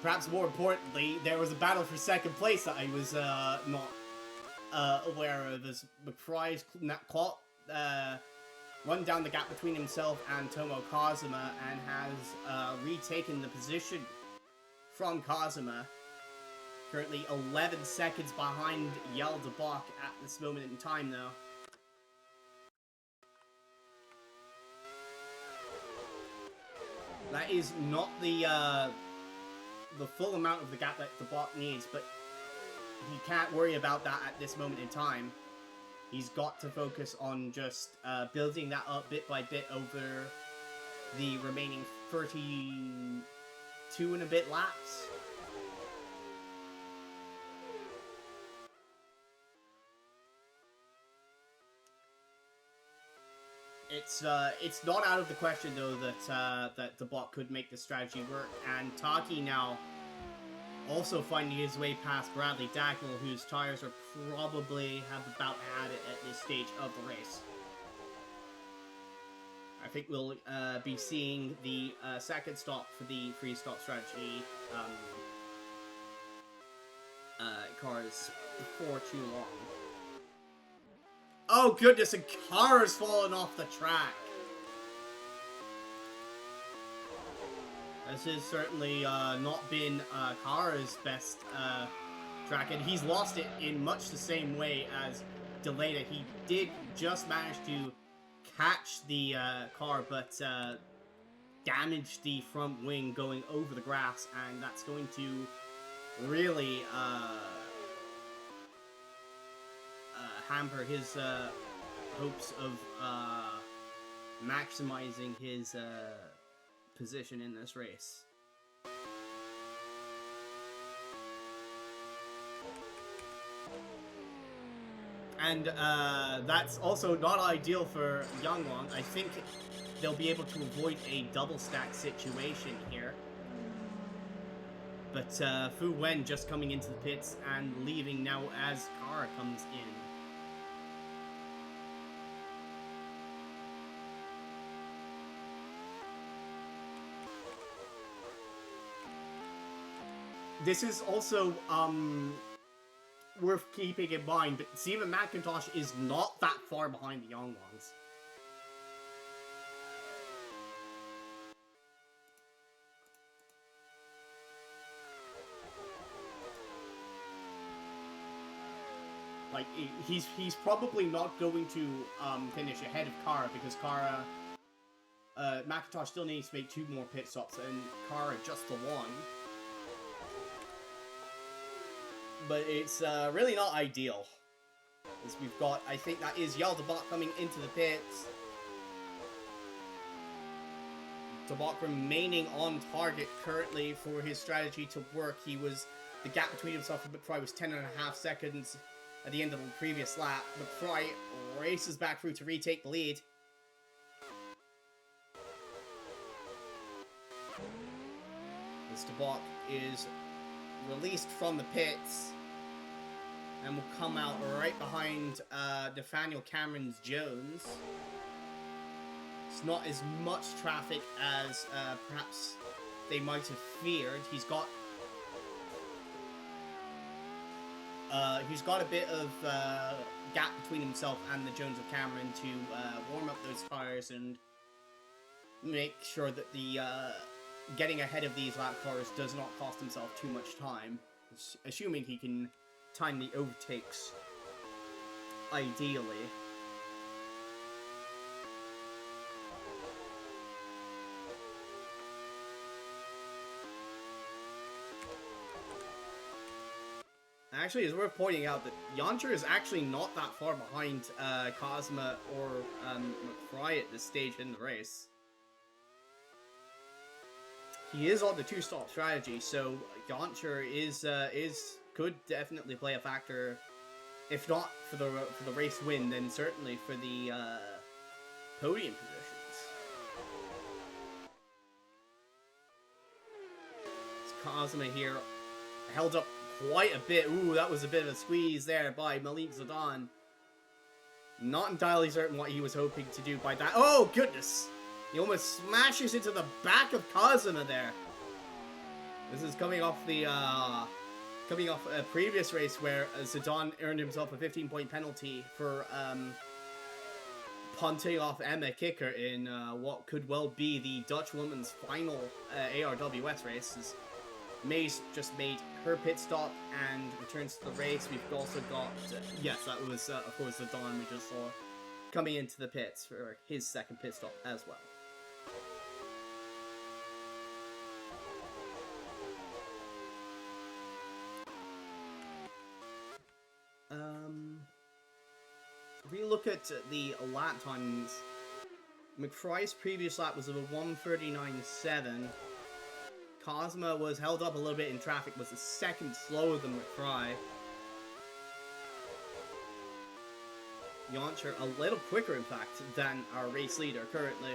Perhaps more importantly, there was a battle for 2nd place that I was not aware of, as McFry's caught run down the gap between himself and Tomo Kazuma and has retaken the position from Kazuma. Currently 11 seconds behind Yel de Bok at this moment in time, though. That is not the full amount of the gap that de Bok needs, but he can't worry about that at this moment in time. He's got to focus on just building that up bit by bit over the remaining 32 and a bit laps. It's not out of the question though that the bot could make the strategy work, and Taki now also finding his way past Bradley Dagnall, whose tires are probably have about had it at this stage of the race. I think we'll be seeing the 2nd stop for the free stop strategy cars before too long. Oh goodness, a car has fallen off the track. This has certainly not been Kara's best track, and he's lost it in much the same way as Deleta. He did just manage to catch the car, but damaged the front wing going over the grass, and that's going to really hamper his hopes of maximizing his position in this race. And that's also not ideal for Yangwang. I think they'll be able to avoid a double stack situation here. But Fu Wen just coming into the pits and leaving now as Kara comes in. This is also worth keeping in mind, but Steven McIntosh is not that far behind the Yangwangs. Like, he's probably not going to finish ahead of Kara, because Kara... McIntosh still needs to make 2 more pit stops, and Kara just the 1. But it's really not ideal. As we've got, I think that is Yel de Bok coming into the pits. De Bok remaining on target currently for his strategy to work. The gap between himself and McFry was 10.5 seconds at the end of the previous lap. McFry races back through to retake the lead. As de Bok is released from the pits and will come out right behind Nathaniel Cameron Jones. It's not as much traffic as perhaps they might have feared. He's got a bit of gap between himself and the Jones of Cameron to warm up those tires and make sure that the getting ahead of these lap cars does not cost himself too much time, assuming he can time the overtakes ideally. Actually, it's worth pointing out that Yoncher is actually not that far behind Cosma or McFry at this stage in the race. He is on the two-stop strategy, so Yoncher could definitely play a factor, if not for the race win, then certainly for the podium positions. It's Cosma here, held up quite a bit. Ooh, that was a bit of a squeeze there by Malik Zidane. Not entirely certain what he was hoping to do by that. Oh, goodness! He almost smashes into the back of Cosma there. This is coming off a previous race where Zidane earned himself a 15-point penalty for punting off Emma Kicker in what could well be the Dutch woman's final ARWS race. Mays just made her pit stop and returns to the race. We've also got, yes, that was, of course, the Don we just saw coming into the pits for his second pit stop as well. If we look at the lap times, McFry's previous lap was of a 1:39.7. Cosma was held up a little bit in traffic, was a second slower than McFry. Yoncher a little quicker, in fact, than our race leader currently.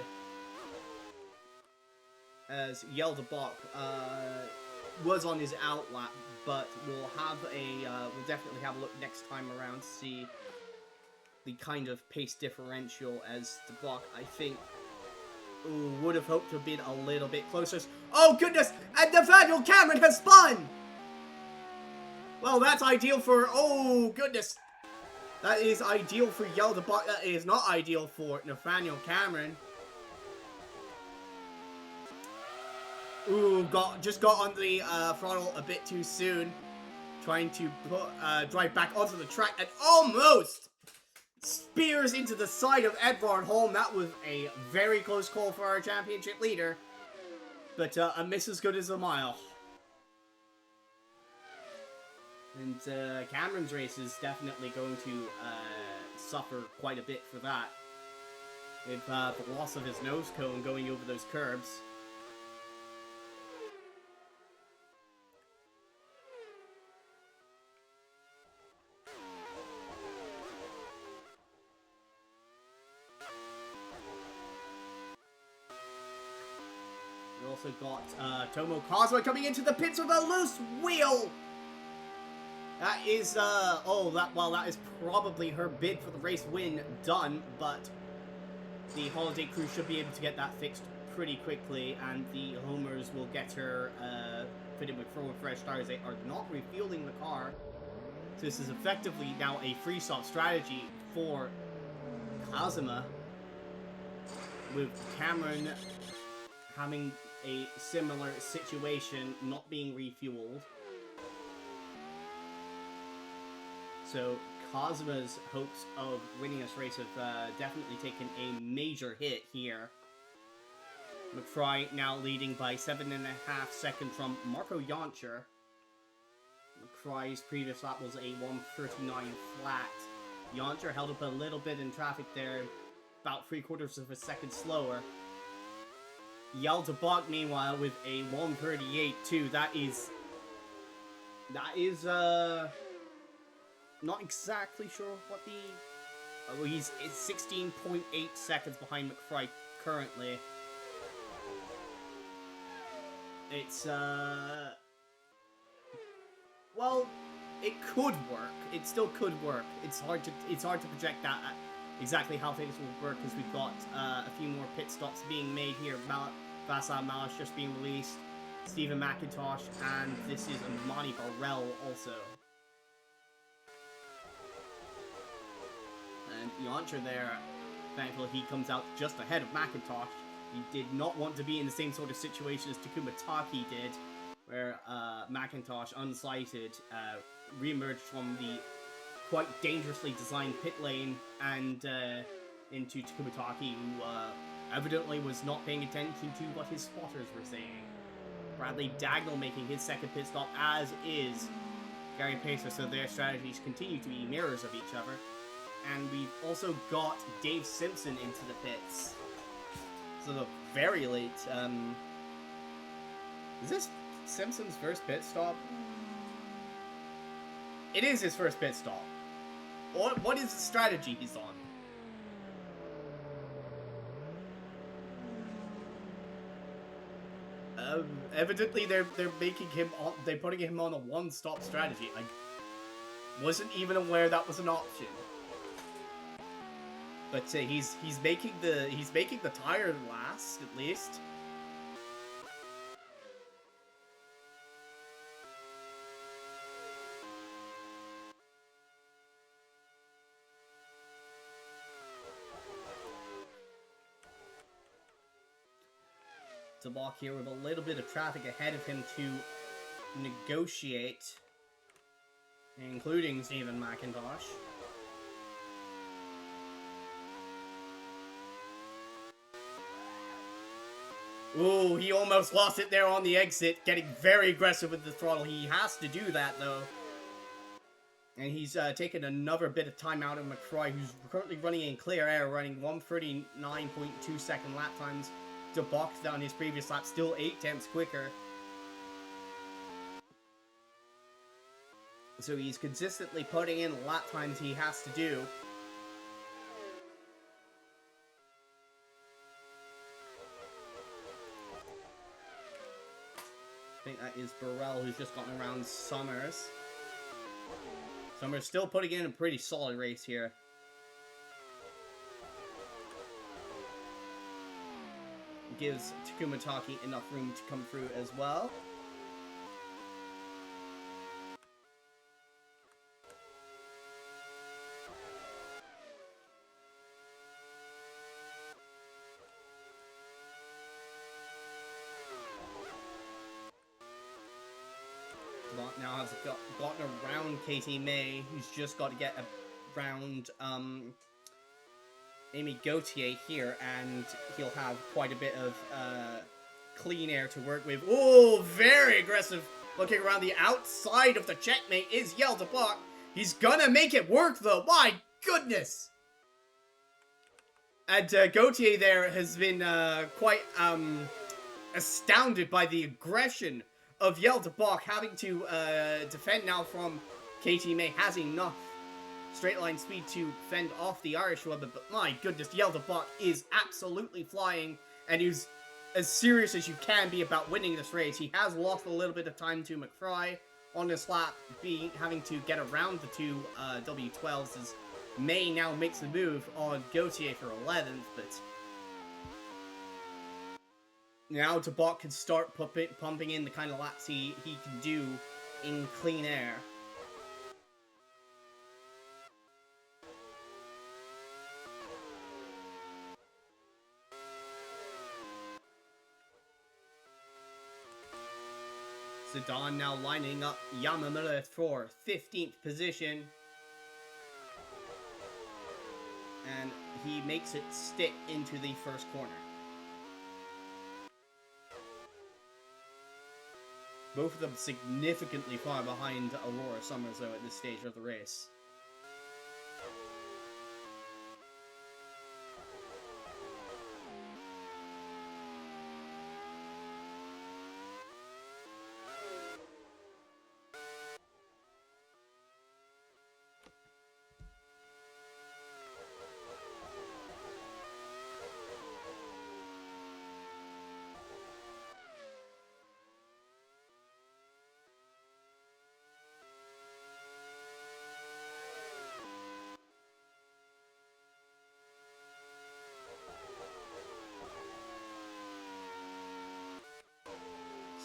As Yeldebach was on his out lap, but we'll definitely have a look next time around to see the kind of pace differential, as the block, I think, would have hoped to have been a little bit closer. Oh goodness! And Nathaniel Cameron has spun! Well, that's ideal for... Oh goodness! That is ideal for Yeldebach. That is not ideal for Nathaniel Cameron. Ooh, just got on the throttle a bit too soon. Trying to drive back onto the track and almost spears into the side of Edvard Holm. That was a very close call for our championship leader. But a miss as good as a mile. And Cameron's race is definitely going to suffer quite a bit for that. With the loss of his nose cone going over those curbs. We also got Tomo Cosma coming into the pits with a loose wheel! That is, that is probably her bid for the race win done, but the Holiday crew should be able to get that fixed pretty quickly, and the Homers will get her fitted with forward fresh tires. They are not refueling the car, so this is effectively now a free-stop strategy for Cosma, with Cameron having a similar situation, not being refueled. So Cosma's hopes of winning this race have definitely taken a major hit here. McFry now leading by 7.5 seconds from Marco Yoncher. McFry's previous lap was a 1:39 flat. Yoncher held up a little bit in traffic there, about 3/4 of a second slower. Yeldebach, meanwhile, with a 1:38.2. That is not exactly sure what the... Oh, he's 16.8 seconds behind McFry currently. It's, well, it could work. It still could work. It's hard to project that exactly how things will work, because we've got a few more pit stops being made here. Vassal Malice just being released. Stephen McIntosh, and this is Amani Burrell also. And Yontra there, thankfully he comes out just ahead of McIntosh. He did not want to be in the same sort of situation as Takuma Taki did, where McIntosh, unsighted, re-emerged from the quite dangerously designed pit lane and into Takuma Taki, who evidently was not paying attention to what his spotters were saying. Bradley Dagnall making his second pit stop, as is Gary Pacer, so their strategies continue to be mirrors of each other. And we've also got Dave Simpson into the pits. So very late. Is this Simpson's first pit stop? It is his first pit stop. What is the strategy he's on? Evidently they're making him on, they're putting him on a one-stop strategy. I wasn't even aware that was an option. But he's making the tire last at least. Tabak here with a little bit of traffic ahead of him to negotiate, including Stephen McIntosh. Ooh, he almost lost it there on the exit, getting very aggressive with the throttle. He has to do that, though. And he's taken another bit of time out of McCroy, who's currently running in clear air, running 1:39.2 second lap times. To box down his previous lap, still 8 tenths quicker. So he's consistently putting in the lap times he has to do. I think that is Burrell, who's just gotten around Summers. Summers still putting in a pretty solid race here. Gives Takuma Taki enough room to come through as well. But now has gotten around Katie May, who's just got to get around Amy Gauthier here, and he'll have quite a bit of clean air to work with. Oh, very aggressive looking around the outside of the checkmate is Yelda. He's gonna make it work though, my goodness! And Gauthier there has been quite astounded by the aggression of Yelda, having to defend now from Katie May. Has enough straight line speed to fend off the Irish woman, but my goodness, Yelda is absolutely flying, and he's as serious as you can be about winning this race. He has lost a little bit of time to McFry on this lap, having to get around the two W12s, as May now makes the move on Gauthier for 11th, but now Tabak can start pumping in the kind of laps he can do in clean air. Sedan now lining up Yamamura for 15th position. And he makes it stick into the first corner. Both of them significantly far behind Aurora Summers, though, at this stage of the race.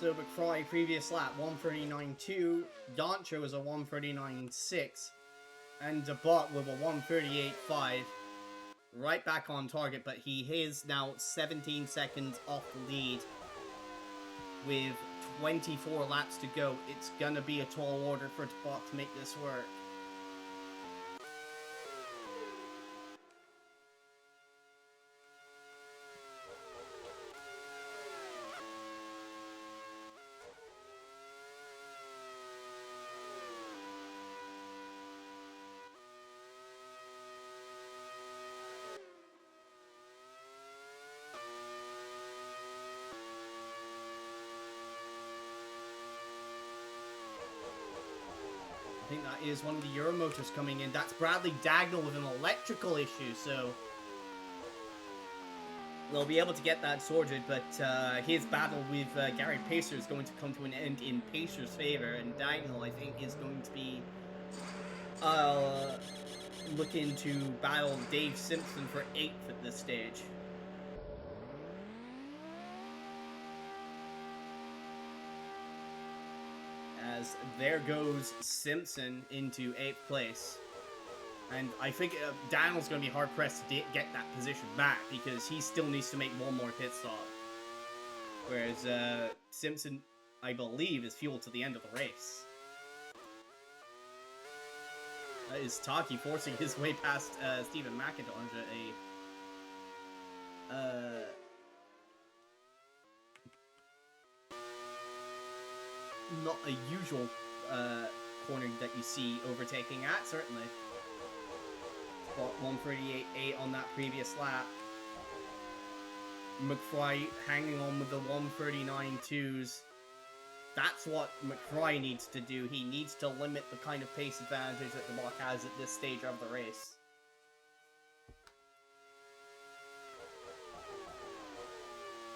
So McFry, previous lap, 1:39.2. Yontra was a 1:39.6. And DeBot with a 1:38.5. Right back on target, but he is now 17 seconds off the lead. With 24 laps to go, it's gonna be a tall order for DeBot to make this work. I think that is one of the Euro motors coming in. That's Bradley Dagnall with an electrical issue, so we'll be able to get that sorted, but his battle with Gary Pacer is going to come to an end in Pacer's favor, and Dagnall, I think, is going to be looking to battle Dave Simpson for 8th at this stage. As there goes Simpson into 8th place. And I think Dagnall's going to be hard-pressed to get that position back, because he still needs to make one more pit stop. Whereas Simpson, I believe, is fueled to the end of the race. That is Taki forcing his way past Stephen McIntosh, not a usual corner that you see overtaking at, certainly. But 1:38.8 on that previous lap. McFry hanging on with the 1:39.2s. That's what McFry needs to do. He needs to limit the kind of pace advantage that the block has at this stage of the race.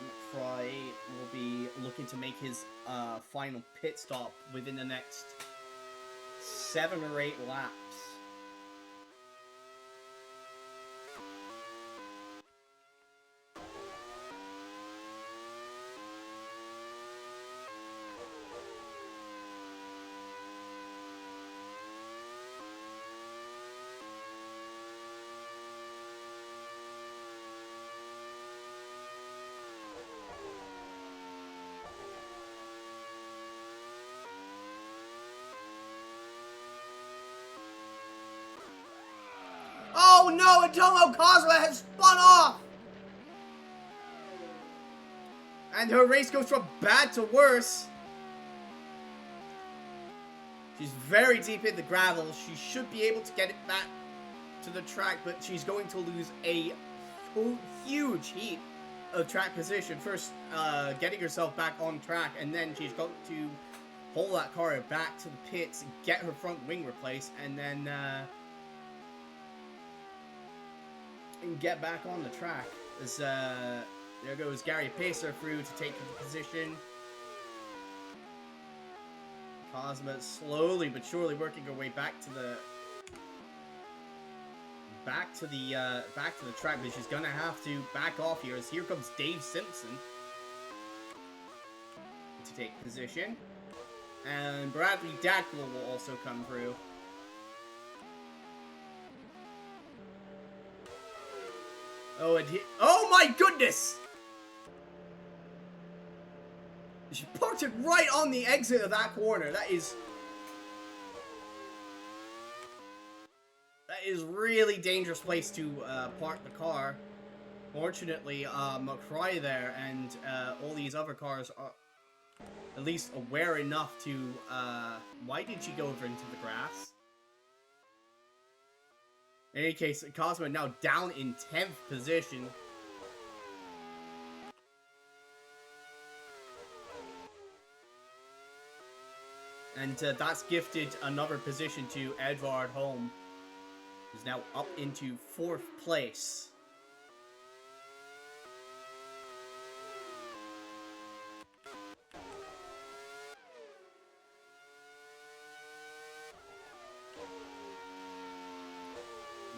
McFry will be looking to make his final pit stop within the next 7 or 8 laps. Oh no, Atomo Kozma has spun off! And her race goes from bad to worse. She's very deep in the gravel. She should be able to get it back to the track, but she's going to lose a huge heap of track position. First, getting herself back on track, and then she's going to pull that car back to the pits, get her front wing replaced, and then get back on the track. As there goes Gary Pacer through to take the position. Kozma slowly but surely working her way back to the track, but she's gonna have to back off here, as here comes Dave Simpson to take position, and Bradley Dagnall will also come through. Oh, and oh my goodness! She parked it right on the exit of that corner. That is really dangerous place to park the car. Fortunately, McFry there and all these other cars are at least aware enough to... why did she go over into the grass? In any case, Kozma now down in 10th position. And that's gifted another position to Edvard Holm, who's now up into 4th place.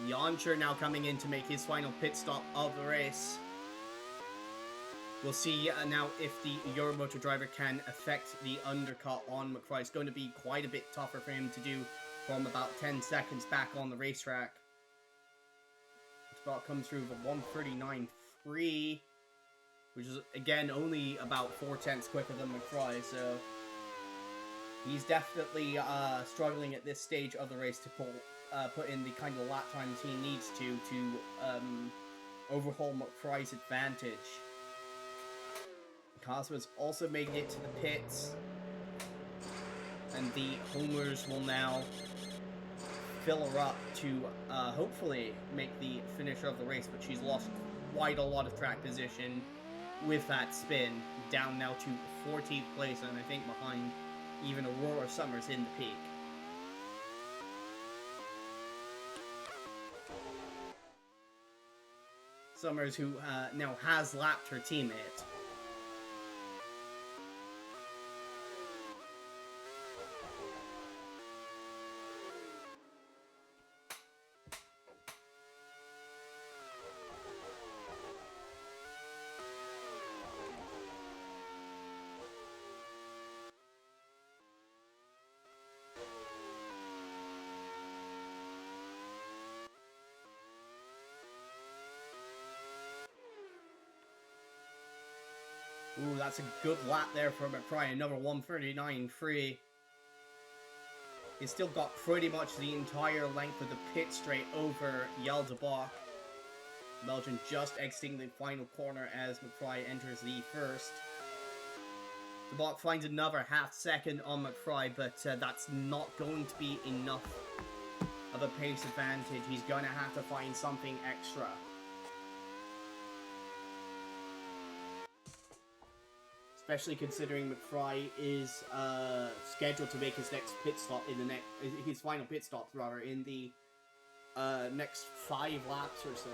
Yoncher now coming in to make his final pit stop of the race. We'll see now if the Euromotor driver can affect the undercut on McFry. It's going to be quite a bit tougher for him to do from about 10 seconds back on the racetrack. Spot comes through with a 1:39.3, which is, again, only about 4/10 quicker than McFry, so he's definitely struggling at this stage of the race to put in the kind of lap times he needs to overhaul McFry's advantage. Cosmo's also making it to the pits, and the homers will now fill her up to hopefully make the finish of the race, but she's lost quite a lot of track position with that spin, down now to 14th place, and I think behind even Aurora Summers in the peak. Summers, who now has lapped her teammate. Ooh, that's a good lap there for McFry, another 1:39.3. He's still got pretty much the entire length of the pit straight over Yaldebach. Belgian just exiting the final corner as McFry enters the first. De Bach finds another half second on McFry, but that's not going to be enough of a pace advantage. He's going to have to find something extra. Especially considering McFry is scheduled to make his next pit stop in his final pit stop rather in the next 5 laps or so.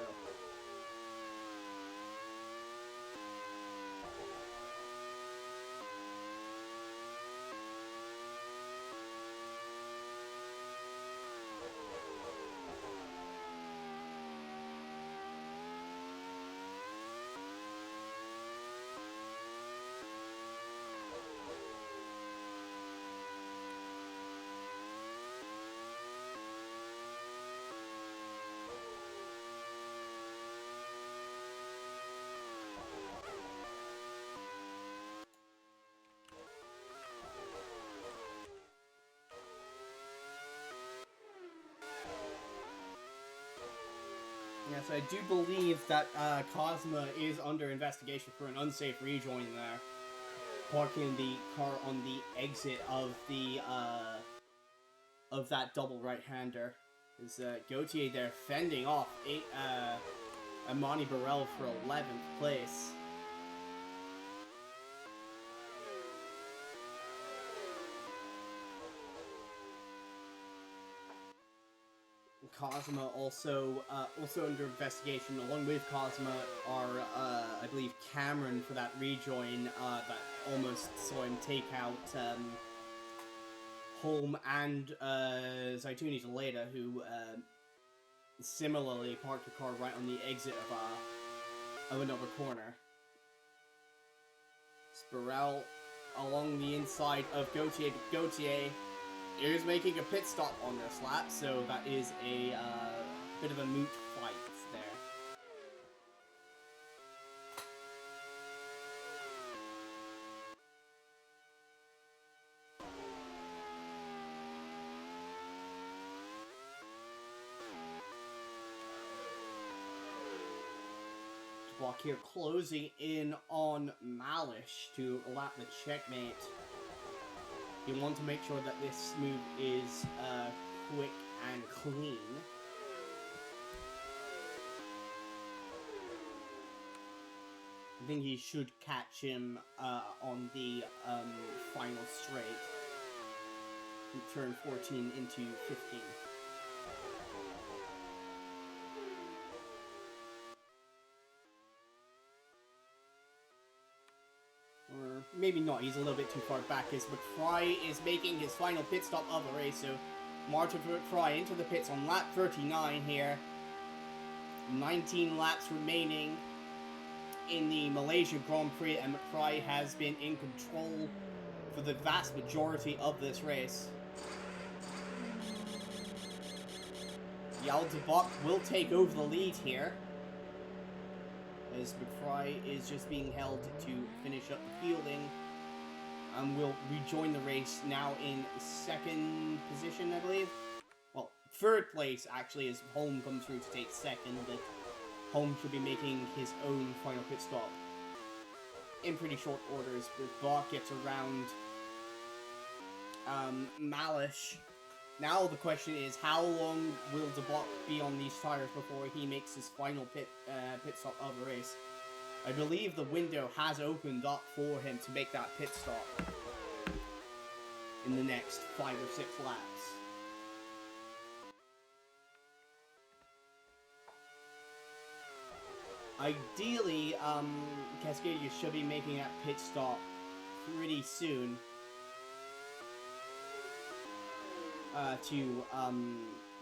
Yes, I do believe that Cosma is under investigation for an unsafe rejoin there. Parking the car on the exit of the of that double right-hander. Is Gautier there fending off Amani Burrell for 11th place. Cosma also under investigation. Along with Cosma are, I believe, Cameron for that rejoin that almost saw him take out Holm and Zaituni Zaleda, who similarly parked the car right on the exit of another corner. Spirell along the inside of Gautier. Gautier is making a pit stop on this lap, so that is a bit of a moot fight there. Block here closing in on Malish to lap the checkmate. You want to make sure that this move is quick and clean. I think he should catch him on the final straight. Turn 14 into 15. Or maybe not, he's a little bit too far back, as McFry is making his final pit stop of the race, so Martin McFry into the pits on lap 39 here. 19 laps remaining. in the Malaysian Grand Prix, and McFry has been in control for the vast majority of this race. Yao Debok will take over the lead here, as McFry is just being held to finish up the fielding, and will rejoin the race now in second position, I believe. Well, third place, actually, as Holm comes through to take second, but Holm should be making his own final pit stop in pretty short order, as Bach gets around Malish. Now the question is, how long will Debok be on these tires before he makes his final pit stop of the race? I believe the window has opened up for him to make that pit stop in the next 5 or 6 laps. Ideally, Cascadia should be making that pit stop pretty soon.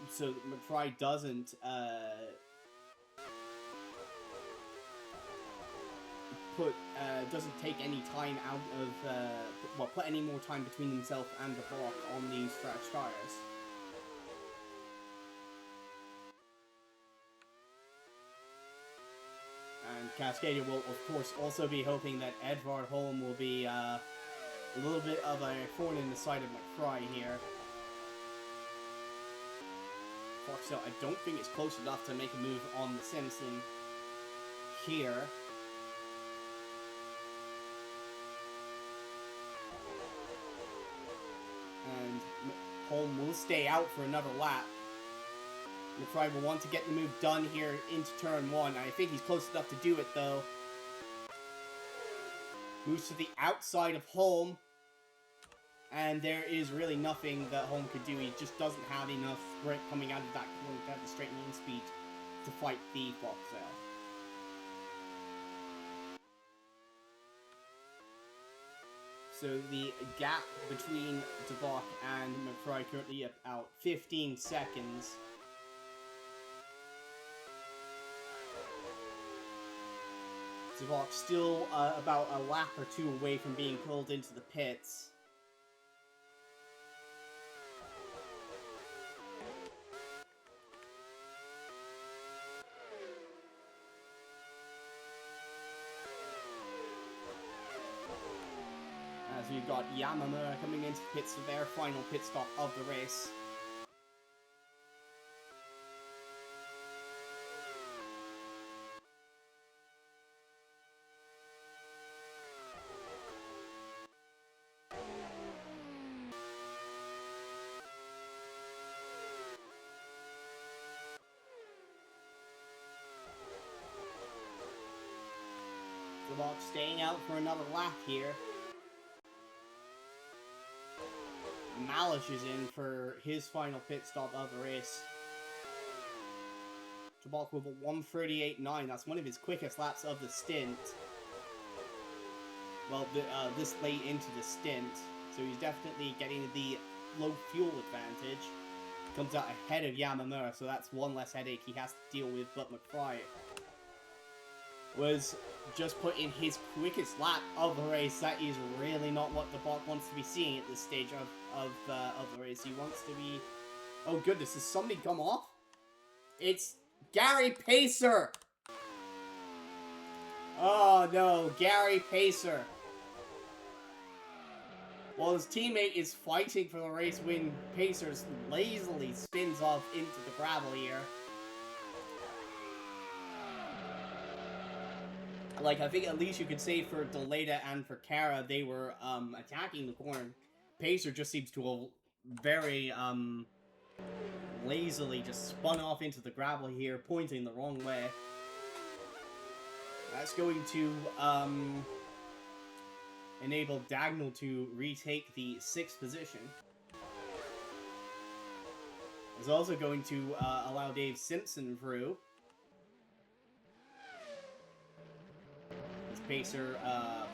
So McFry doesn't doesn't take any time out of put any more time between himself and the block on these fresh tires. And Cascadia will, of course, also be hoping that Edvard Holm will be a little bit of a thorn in the side of McFry here. Foxtail, I don't think it's close enough to make a move on the Simpson here. And Holm will stay out for another lap. McFry will want to get the move done here into turn 1. I think he's close enough to do it, though. Moves to the outside of Holm. And there is really nothing that Holm could do. He just doesn't have enough grip coming out of that corner to have the straight line speed to fight the Foxtail. So the gap between Debok and McFry currently about 15 seconds. Debok still about a lap or 2 away from being pulled into the pits. As we've got Yamamura coming into the pits for their final pit stop of the race. Debok staying out for another lap here. Malish is in for his final pit stop of the race. Debok with a 1:38.9. That's one of his quickest laps of the stint. Well, this late into the stint. So he's definitely getting the low fuel advantage. Comes out ahead of Yamamura, so that's one less headache he has to deal with. But McFry was just put in his quickest lap of the race. That is really not what Debok wants to be seeing at this stage of the race. He wants to be... Oh goodness, has somebody come off? It's Gary Pacer! Oh no, Gary Pacer. While his teammate is fighting for the race win, Pacer lazily spins off into the gravel here. Like, I think at least you could say for Deleta and for Kara, they were attacking the corner. Pacer just seems to have very lazily just spun off into the gravel here, pointing the wrong way. That's going to enable Dagnall to retake the 6th position. It's also going to allow Dave Simpson through. Pacer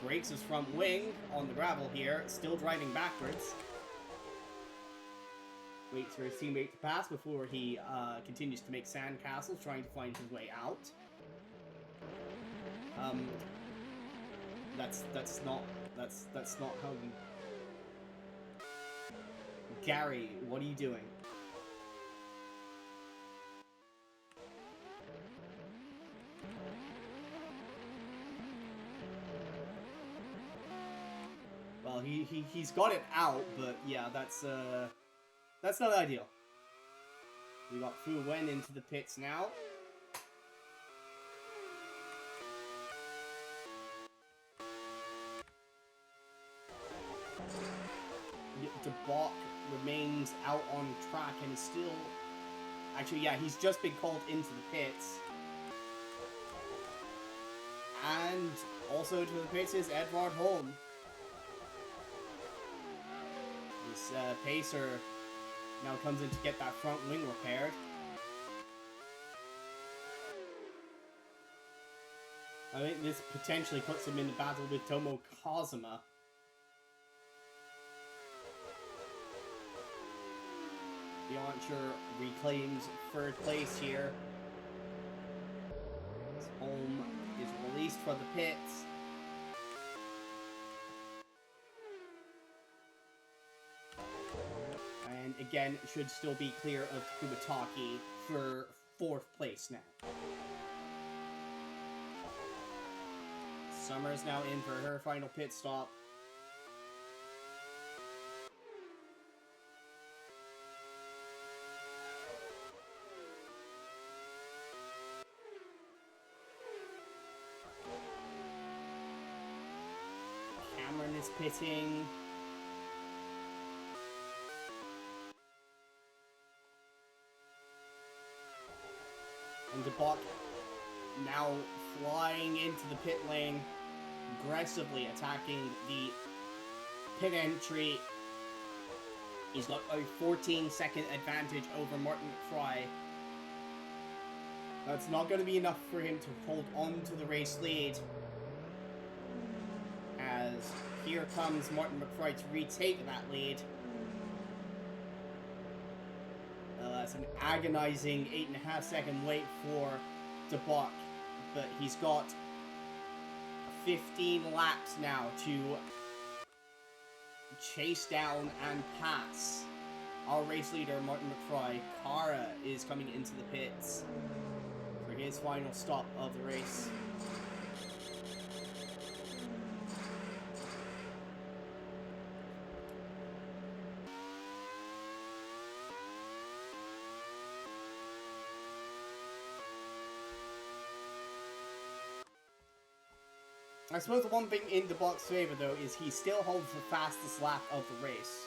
breaks his front wing on the gravel here, still driving backwards. Waits for his teammate to pass before he continues to make sandcastles, trying to find his way out. That's not how you. Gary, what are you doing? Well, he's got it out, but yeah, that's not ideal. We got Fu Wen into the pits now. De Bok remains out on track and is still... Actually, yeah, he's just been called into the pits. And also to the pits is Edvard Holm. This pacer now comes in to get that front wing repaired. I think this potentially puts him in the battle with Tomo Kazuma. The Archer reclaims third place here. Holm is released from the pits. And again, should still be clear of Kumataki for fourth place now. Summer's now in for her final pit stop. Cameron is pitting. And De Bok now flying into the pit lane, aggressively attacking the pit entry. He's got a 14-second advantage over Martin McFry. That's not going to be enough for him to hold on to the race lead. As here comes Martin McFry to retake that lead. That's an agonizing 8.5 second wait for De Bok, but he's got 15 laps now to chase down and pass our race leader, Martin McFry. Kara is coming into the pits for his final stop of the race. I suppose the one thing in De Bok's favor, though, is he still holds the fastest lap of the race.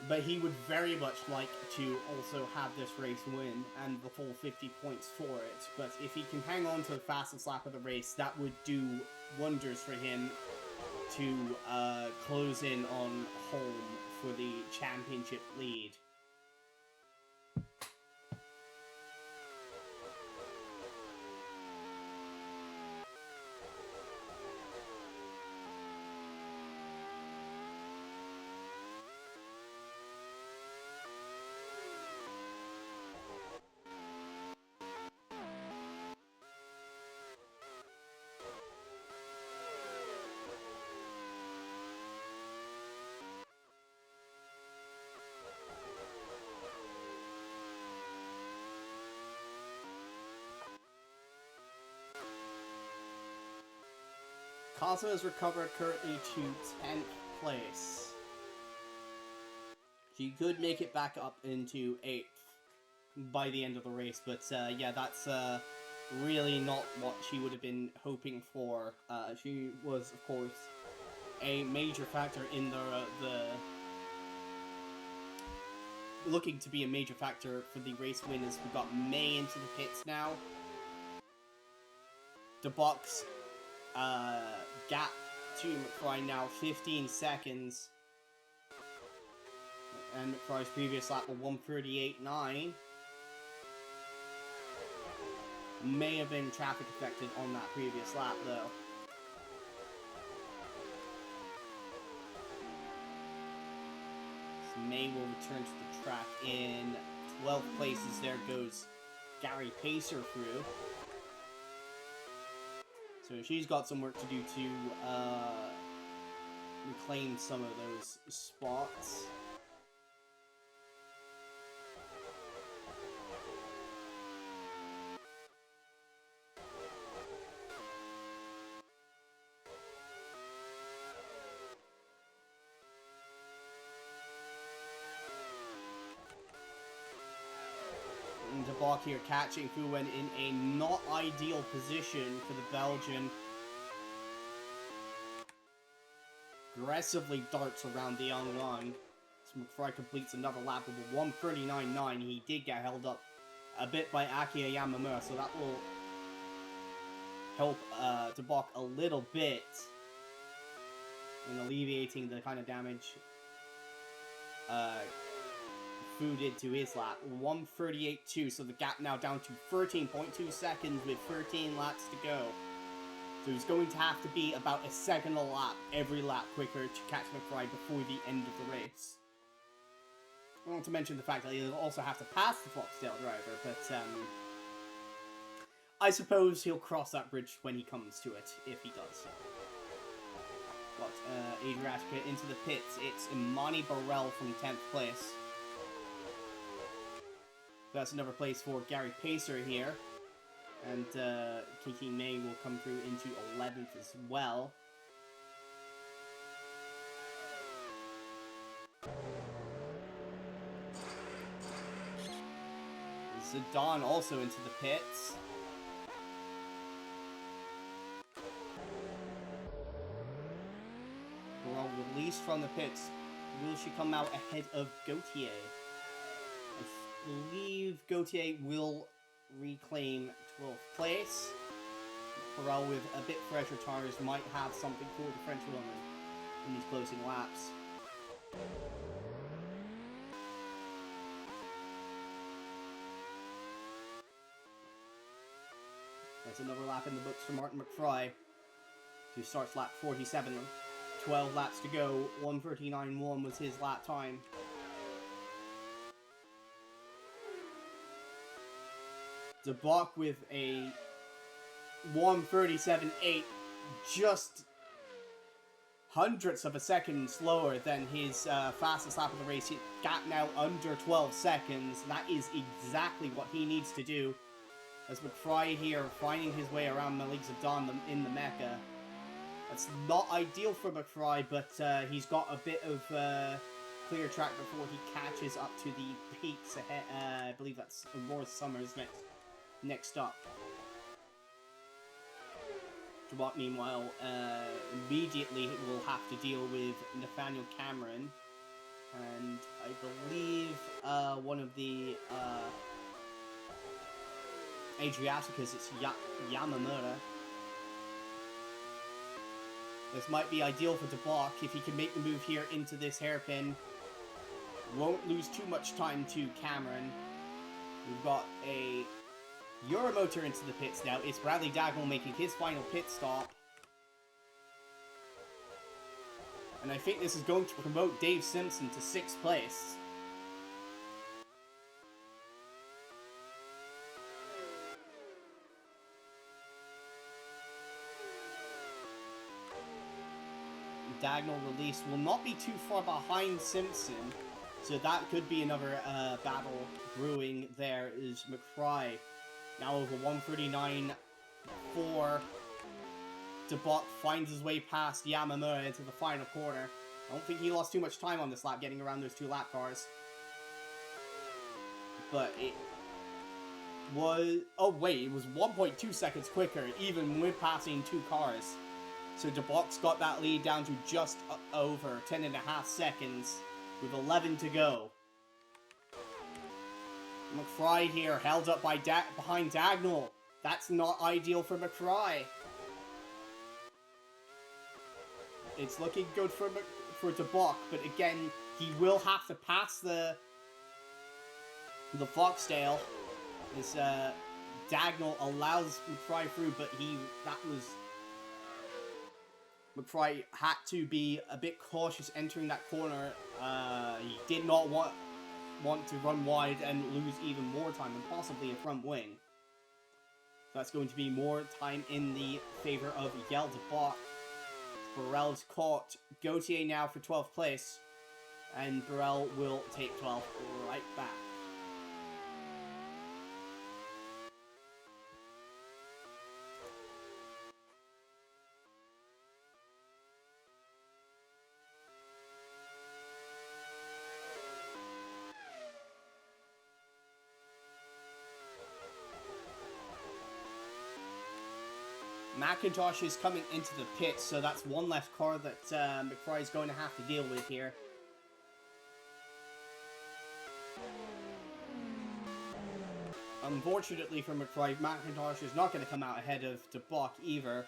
But he would very much like to also have this race win and the full 50 points for it. But if he can hang on to the fastest lap of the race, that would do wonders for him to close in on Holm for the championship lead. Kazuma has recovered currently to 10th place. She could make it back up into 8th by the end of the race, but yeah, that's really not what she would have been hoping for. She was, of course, a major factor in the looking to be a major factor for the race winners. We've got May into the pits now. De Bok's gap to McFry now 15 seconds. And McFry's previous lap was 1:38.9. May have been traffic affected on that previous lap, though. So May will return to the track in 12th places. There goes Gary Pacer through. So she's got some work to do to reclaim some of those spots. De Bock here catching Fuwen in a not ideal position for the Belgian. Aggressively darts around the young line. So McFry completes another lap with a 1:39.9. He did get held up a bit by Akiya Yamamura, so that will help De Bock a little bit in alleviating the kind of damage Fu did to his lap. 1:38.2, so the gap now down to 13.2 seconds with 13 laps to go. So he's going to have to be about a second a lap, every lap quicker to catch McFry before the end of the race. I want to mention the fact that he'll also have to pass the Foxtail driver, but I suppose he'll cross that bridge when he comes to it, if he does. Got Adriatica into the pits. It's Imani Burrell from 10th place. That's another place for Gary Pacer here. And Kiki May will come through into 11th as well. Zidane also into the pits. Burrell released from the pits. Will she come out ahead of Gautier? I believe Gautier will reclaim 12th place. Burrell with a bit fresher tires might have something for the French woman in these closing laps. That's another lap in the books for Martin McFry, who starts lap 47. 12 laps to go. 1:39.1 was his lap time. De Bock with a 1:37.8, just hundredths of a second slower than his fastest lap of the race. Gap now under 12 seconds. That is exactly what he needs to do. As McFry here finding his way around Malik Zidane in the Mecca. That's not ideal for McFry, but he's got a bit of clear track before he catches up to the peaks ahead. I believe that's Aurora Summers next up. De Bock, meanwhile, immediately will have to deal with Nathaniel Cameron. And I believe one of the Adriaticas, it's Yamamura. This might be ideal for De Bock if he can make the move here into this hairpin. Won't lose too much time to Cameron. We've got a Euromotor into the pits now. It's Bradley Dagnall making his final pit stop. And I think this is going to promote Dave Simpson to 6th place. Dagnall release will not be too far behind Simpson, so that could be another battle brewing. There is McFry now over 1:39.4. De Bock finds his way past Yamamura into the final corner. I don't think he lost too much time on this lap getting around those two lap cars. But it was... oh wait, it was 1.2 seconds quicker even with passing two cars. So De Bock's got that lead down to just over 10.5 seconds with 11 to go. McFry here held up by behind Dagnall. That's not ideal for McFry. It's looking good for De Bock, but again, he will have to pass the Foxtail. This Dagnall allows McFry through, but McFry had to be a bit cautious entering that corner. He did not want to run wide and lose even more time and possibly a front wing. That's going to be more time in the favor of Yeldebach. Burrell's caught Gautier now for 12th place, and Burrell will take 12th right back. McIntosh is coming into the pit, so that's one less car that McFry is going to have to deal with here. Unfortunately for McFry, McIntosh is not going to come out ahead of DeBach either.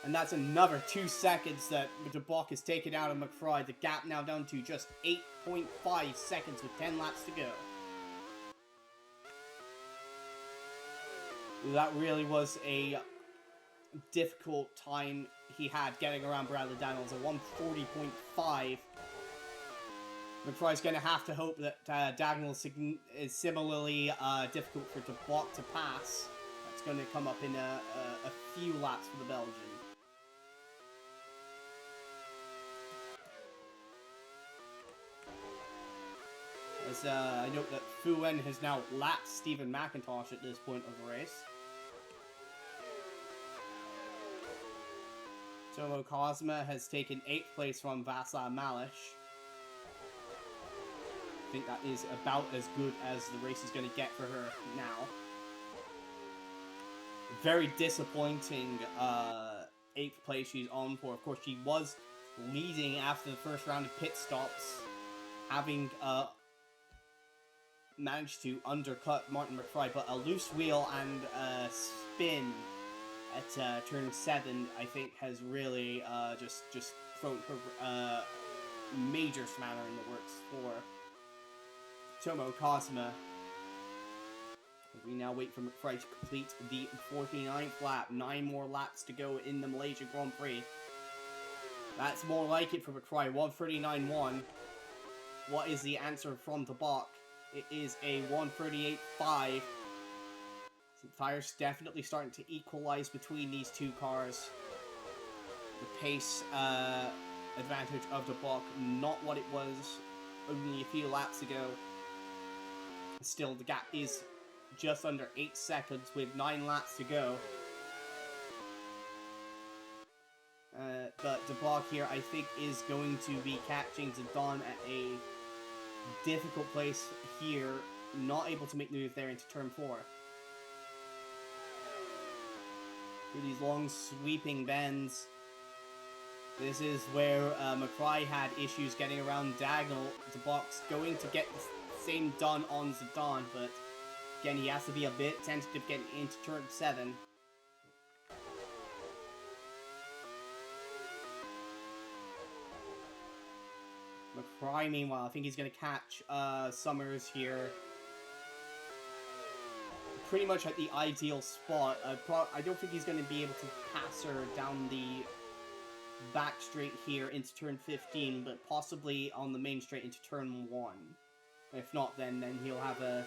And that's another 2 seconds that DeBach has taken out of McFry. The gap now down to just 8.5 seconds with 10 laps to go. That really was a difficult time he had getting around Bradley Daniels at 140.5. McFry's going to have to hope that Daniels is similarly difficult for DeBach to pass. That's going to come up in a few laps for the Belgian. As I note that Fuen has now lapped Stephen McIntosh at this point of the race. Tomo Cosma has taken 8th place from Václav Malish. I think that is about as good as the race is going to get for her now. Very disappointing 8th place she's on for. Of course, she was leading after the first round of pit stops, having managed to undercut Martin McFry, but a loose wheel and a spin at turn 7, I think, has really just thrown her major spanner in the works for Tomo Cosma. We now wait for McFry to complete the 49th lap. 9 more laps to go in the Malaysian Grand Prix. That's more like it for McFry. 139.1. What is the answer from DeBach? It is a 138.5. The tires definitely starting to equalize between these two cars. The pace advantage of DeBach, not what it was only a few laps ago. Still, the gap is just under 8 seconds with 9 laps to go. But DeBach here, I think, is going to be catching Zidane at a difficult place here. Not able to make the move there into turn 4. Through these long sweeping bends. This is where McFry had issues getting around Dagnall. DeBach's going to get the same done on Zidane, but again, he has to be a bit tentative getting into turn 7. McFry, meanwhile, I think he's going to catch Summers here. Pretty much at the ideal spot. I don't think he's going to be able to pass her down the back straight here into turn 15, but possibly on the main straight into turn 1. If not, then he'll have a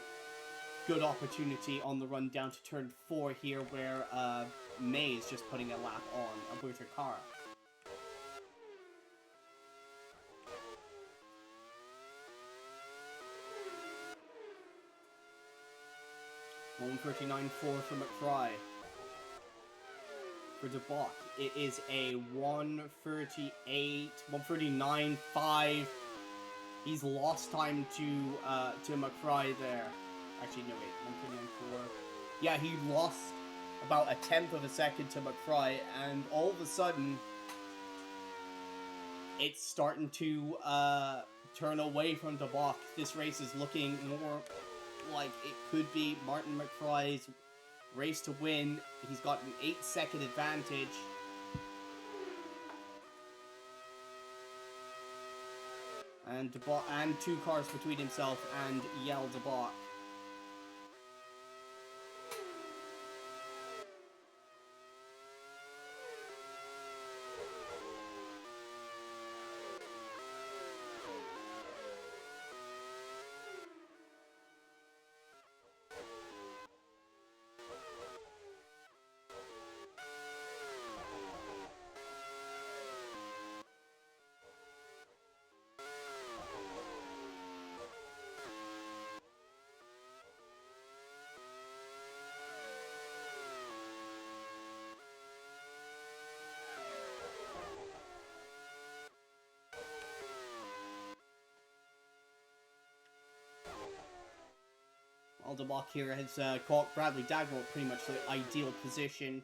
good opportunity on the run down to turn 4 here, where May is just putting a lap on with her car. $139.4 for McFry. For DeBach, it is a 139.5. He's lost time to McFry there. Actually, no, wait, 139.4. Yeah, he lost about 1/10 of a second to McFry, and all of a sudden, it's starting to turn away from DeBach. This race is looking more like it could be Martin McFry's race to win. He's got an 8-second advantage. And DeBach, and 2 cars between himself and DeBach. Alderbach here has caught Bradley Dagnall pretty much the ideal position.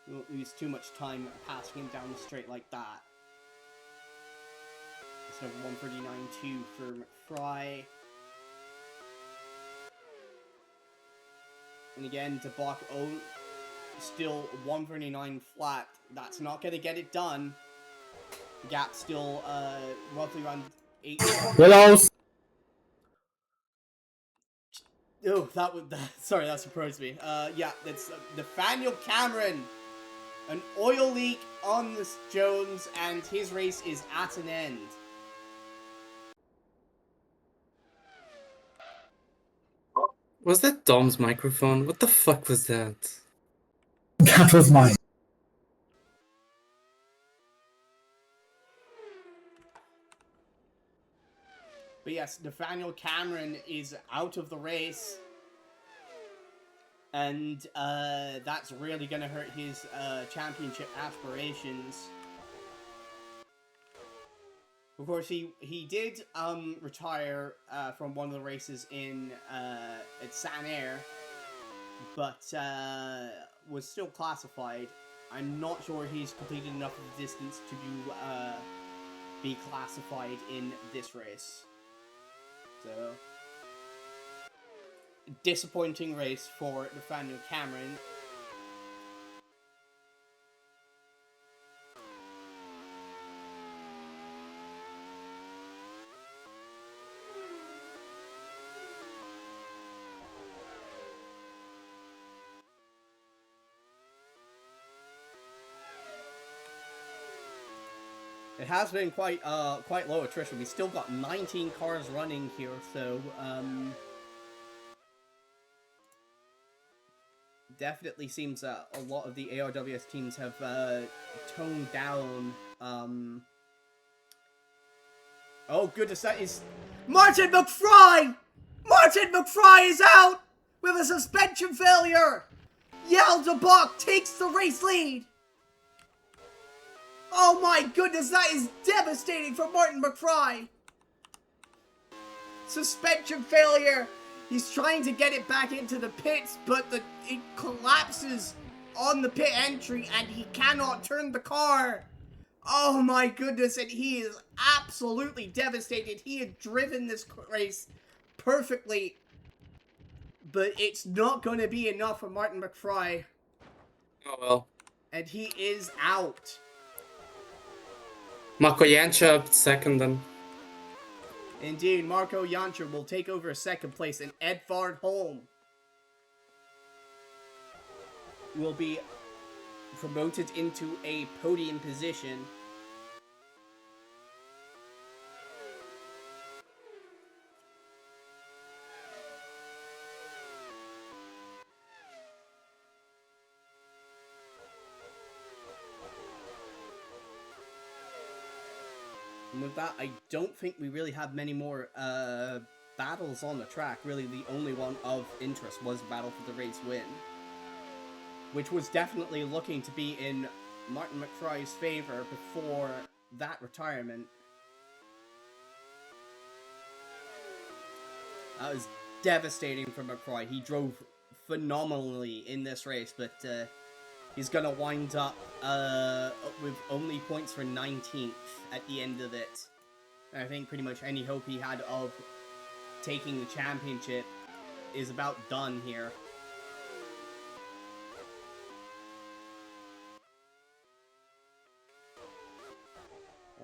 We won't lose too much time passing him down the straight like that. So 139.2 for McFry. And again, Debach still 139 flat. That's not going to get it done. The gap's still roughly around 8. Willows! Oh, sorry, that surprised me. Yeah, it's Nathaniel Cameron. An oil leak on this Jones, and his race is at an end. Was that Dom's microphone? What the fuck was that? That was mine. But yes, Nathaniel Cameron is out of the race. And that's really going to hurt his championship aspirations. Of course, he did retire from one of the races at San Air, but was still classified. I'm not sure he's completed enough of the distance to be classified in this race. So, disappointing race for Nathaniel Cameron. It has been quite low attrition. We still got 19 cars running here, so definitely seems a lot of the ARWS teams have toned down. Oh goodness, that is Martin McFry! Martin McFry is out with a suspension failure. Yaldebach takes the race lead. Oh my goodness, that is devastating for Martin McFry. Suspension failure. He's trying to get it back into the pits, but it collapses on the pit entry and he cannot turn the car. Oh my goodness, and he is absolutely devastated. He had driven this race perfectly, but it's not going to be enough for Martin McFry. Oh well. And he is out. Marco Jancha up second then. Indeed, Marco Jancha will take over second place, and Edvard Holm will be promoted into a podium position. And with that, I don't think we really have many more battles on the track. Really, the only one of interest was Battle for the Race win, which was definitely looking to be in Martin McFry's favor before that retirement. That was devastating for McFry. He drove phenomenally in this race, but he's gonna wind up with only points for 19th at the end of it. And I think pretty much any hope he had of taking the championship is about done here.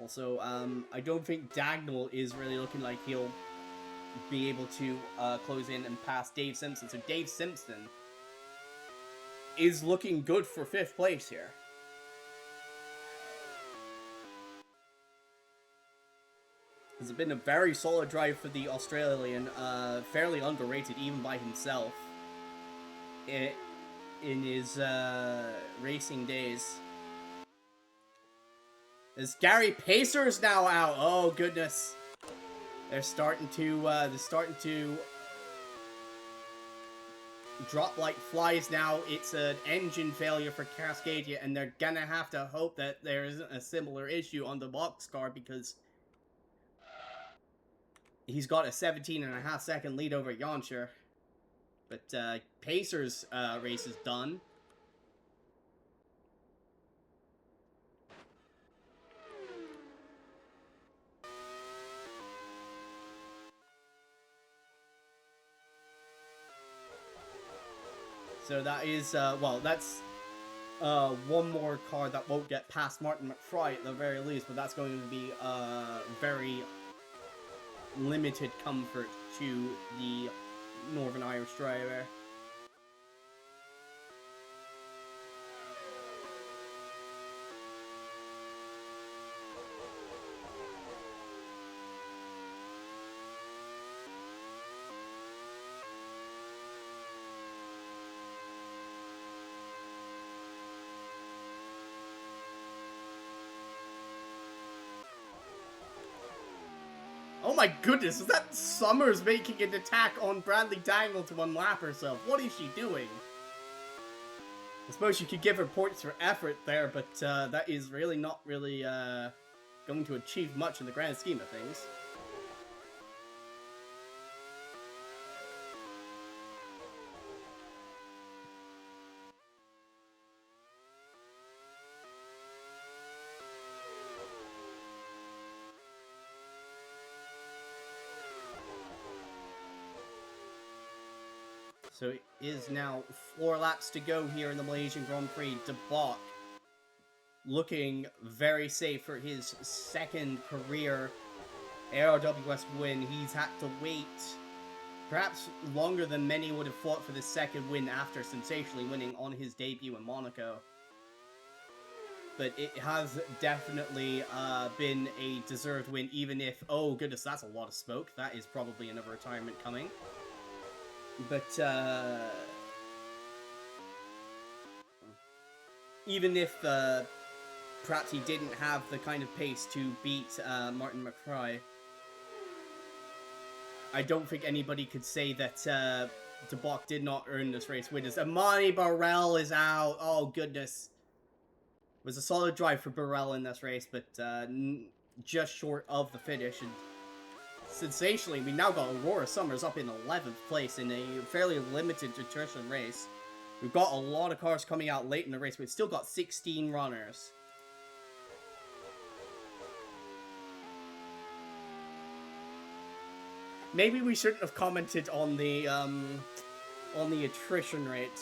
Also, I don't think Dagnall is really looking like he'll be able to close in and pass Dave Simpson. So Dave Simpson is looking good for 5th place here. It's been a very solid drive for the Australian, fairly underrated even by himself in his racing days. Is Gary Pacer's now out? Oh goodness, they're starting to drop like flies now. It's an engine failure for Cascadia, and they're gonna have to hope that there isn't a similar issue on the box car, because he's got a 17.5-second lead over Yoncher. But Pacer's race is done. So that is, well, that's one more car that won't get past Martin McFly at the very least, but that's going to be very limited comfort to the Northern Irish driver. Oh my goodness, is that Summers making an attack on Bradley Dangle to unlap herself? What is she doing? I suppose you could give her points for effort there, but that is really not really going to achieve much in the grand scheme of things. So it is now 4 laps to go here in the Malaysian Grand Prix. De Bok looking very safe for his second career ARWS win. He's had to wait perhaps longer than many would have thought for the second win after sensationally winning on his debut in Monaco. But it has definitely been a deserved win, even if, oh goodness, that's a lot of smoke. That is probably another retirement coming. But, even if, perhaps he didn't have the kind of pace to beat, Martin McFly, I don't think anybody could say that, De Bok did not earn this race win. Amani Burrell is out. Oh, goodness. It was a solid drive for Burrell in this race, but, just short of the finish, and sensationally, we now got Aurora Summers up in 11th place in a fairly limited attrition race. We've got a lot of cars coming out late in the race, but we've still got 16 runners. Maybe we shouldn't have commented on the attrition rate.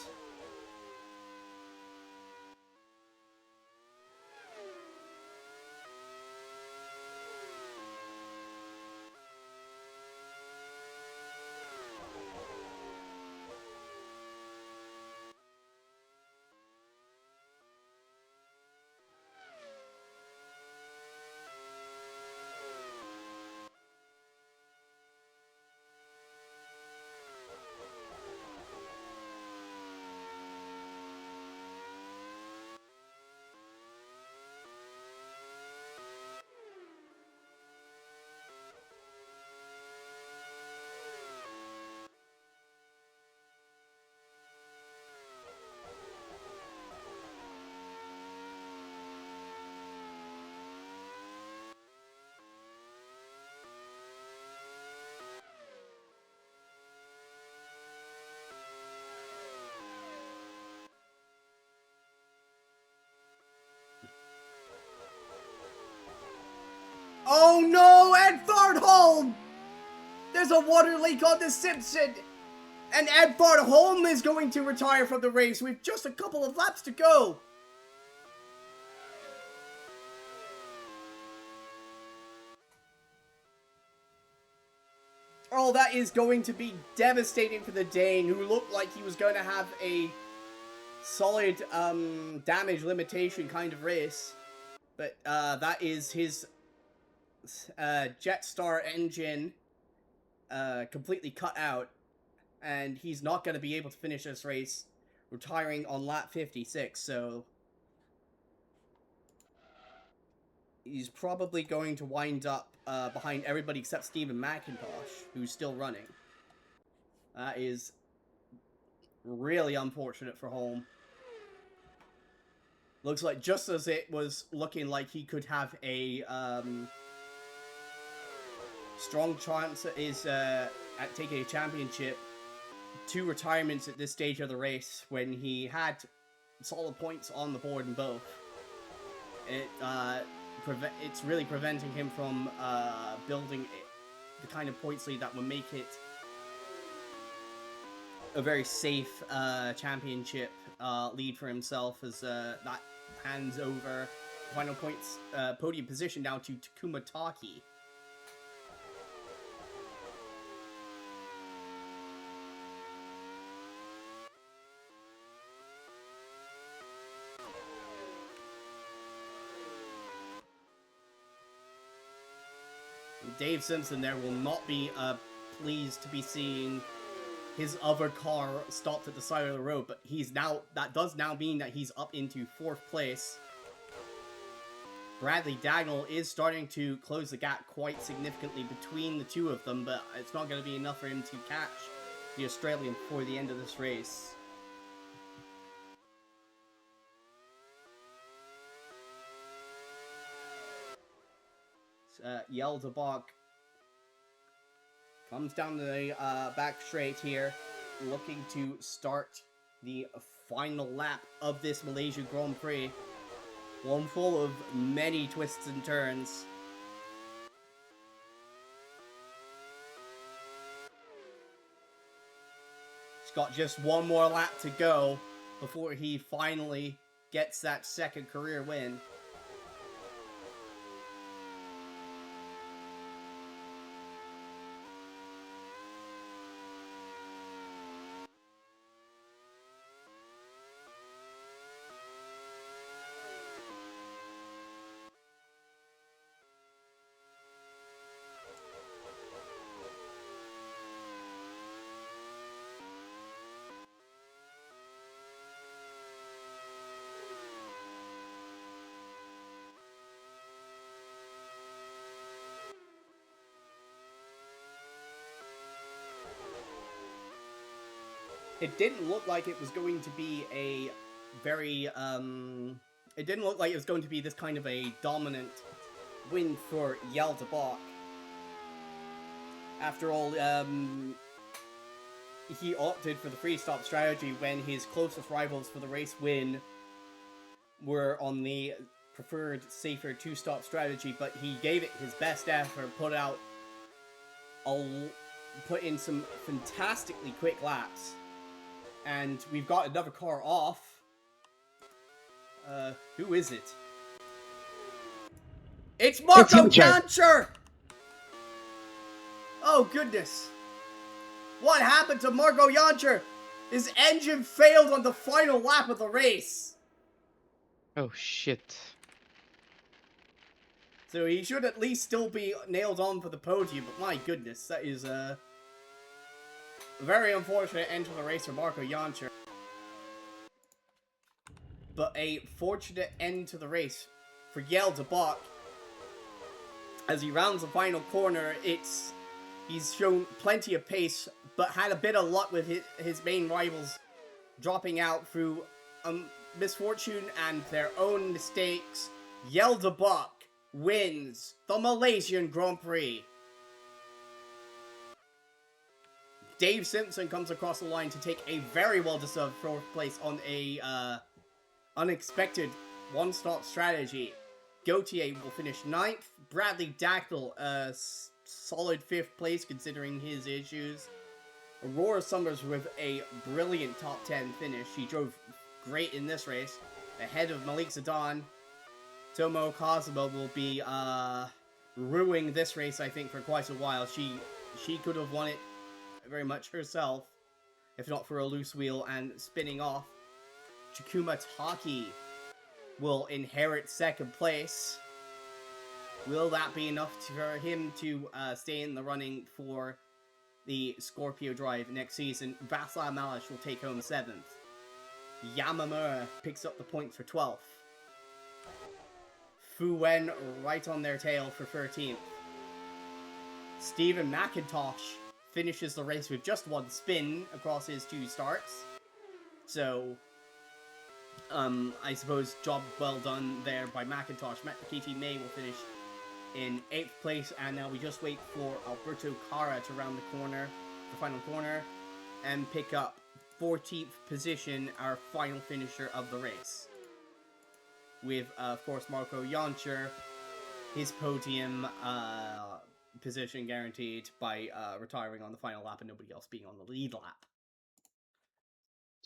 Oh no, Edvard Holm! There's a water leak on the Simpson! And Edvard Holm is going to retire from the race with just a couple of laps to go! Oh, that is going to be devastating for the Dane, who looked like he was going to have a solid damage limitation kind of race. But that is his Jetstar engine completely cut out, and he's not going to be able to finish this race, retiring on lap 56, so he's probably going to wind up behind everybody except Stephen McIntosh, who's still running. That is really unfortunate for Holm. Looks like just as it was looking like he could have a strong chance is at taking a championship. 2 retirements at this stage of the race when he had solid points on the board in both. It's really preventing him from building the kind of points lead that would make it a very safe championship lead for himself, as that hands over final points podium position now to Takuma Taki. Dave Simpson there will not be pleased to be seeing his other car stopped at the side of the road, but that does now mean that he's up into 4th place. Bradley Dagnall is starting to close the gap quite significantly between the two of them, but it's not going to be enough for him to catch the Australian before the end of this race. Yeldebach comes down the back straight here, looking to start the final lap of this Malaysian Grand Prix. One full of many twists and turns. He's got just one more lap to go before he finally gets that 2nd career win. It didn't look like it was going to be a very, it didn't look like it was going to be this kind of a dominant win for Yeldebach. After all, he opted for the free-stop strategy when his closest rivals for the race win were on the preferred, safer 2-stop strategy, but he gave it his best effort, put in some fantastically quick laps. And we've got another car off. Who is it? It's Marco Jancher! Oh, goodness. What happened to Marco Jancher? His engine failed on the final lap of the race. Oh, shit. So he should at least still be nailed on for the podium, but my goodness, that is a very unfortunate end to the race for Marco Jancher. But a fortunate end to the race for Yeldebach. As he rounds the final corner, he's shown plenty of pace, but had a bit of luck with his main rivals dropping out through misfortune and their own mistakes. Yeldebach wins the Malaysian Grand Prix. Dave Simpson comes across the line to take a very well-deserved 4th place on a unexpected 1-stop strategy. Gautier will finish 9th. Bradley Dagnall, a solid 5th place considering his issues. Aurora Summers with a brilliant top 10 finish. She drove great in this race, ahead of Malik Zidane. Tomo Kazuma will be ruining this race, I think, for quite a while. She could have won it very much herself, if not for a loose wheel and spinning off. Takuma Taki will inherit 2nd place. Will that be enough for him to stay in the running for the Scorpio Drive next season? Vasily Malish will take home 7th. Yamamura picks up the points for 12th. Fu Wen right on their tail for 13th. Stephen McIntosh finishes the race with just 1 spin across his 2 starts. So, I suppose job well done there by McIntosh. KT May will finish in 8th place, and now we just wait for Alberto Cara to round the corner, the final corner, and pick up 14th position, our final finisher of the race. With, of course, Marco Jancher, his podium position guaranteed by retiring on the final lap and nobody else being on the lead lap.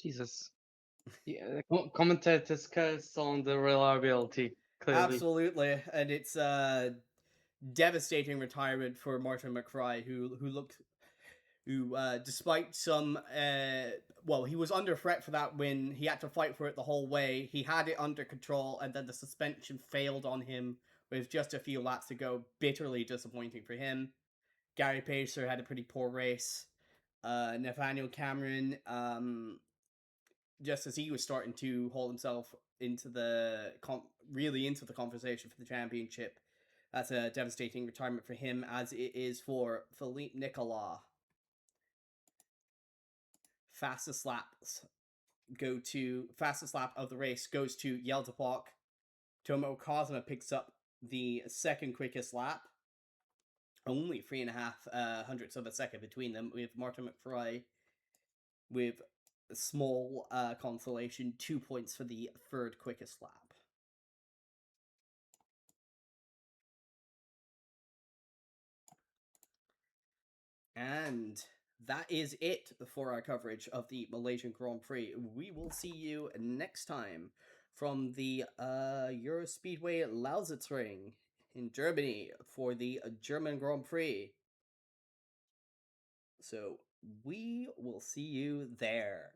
Jesus. Yeah, commentators curse on the reliability. Clearly. Absolutely, and it's devastating retirement for Martin McFry, who despite some he was under threat for that win. He had to fight for it the whole way. He had it under control, and then the suspension failed on him with just a few laps to go. Bitterly disappointing for him. Gary Pacer had a pretty poor race. Nathaniel Cameron, just as he was starting to hold himself into the into the conversation for the championship, that's a devastating retirement for him, as it is for Philippe Nicolas. Fastest lap of the race goes to Yeltapok. Tomo Kazuma picks up the second quickest lap. Only 3.5 hundredths of a second between them, with Martin McFry with a small consolation, 2 points for the third quickest lap. And that is it for our coverage of the Malaysian Grand Prix. We will see you next time from the Eurospeedway Lausitzring in Germany for the German Grand Prix. So we will see you there.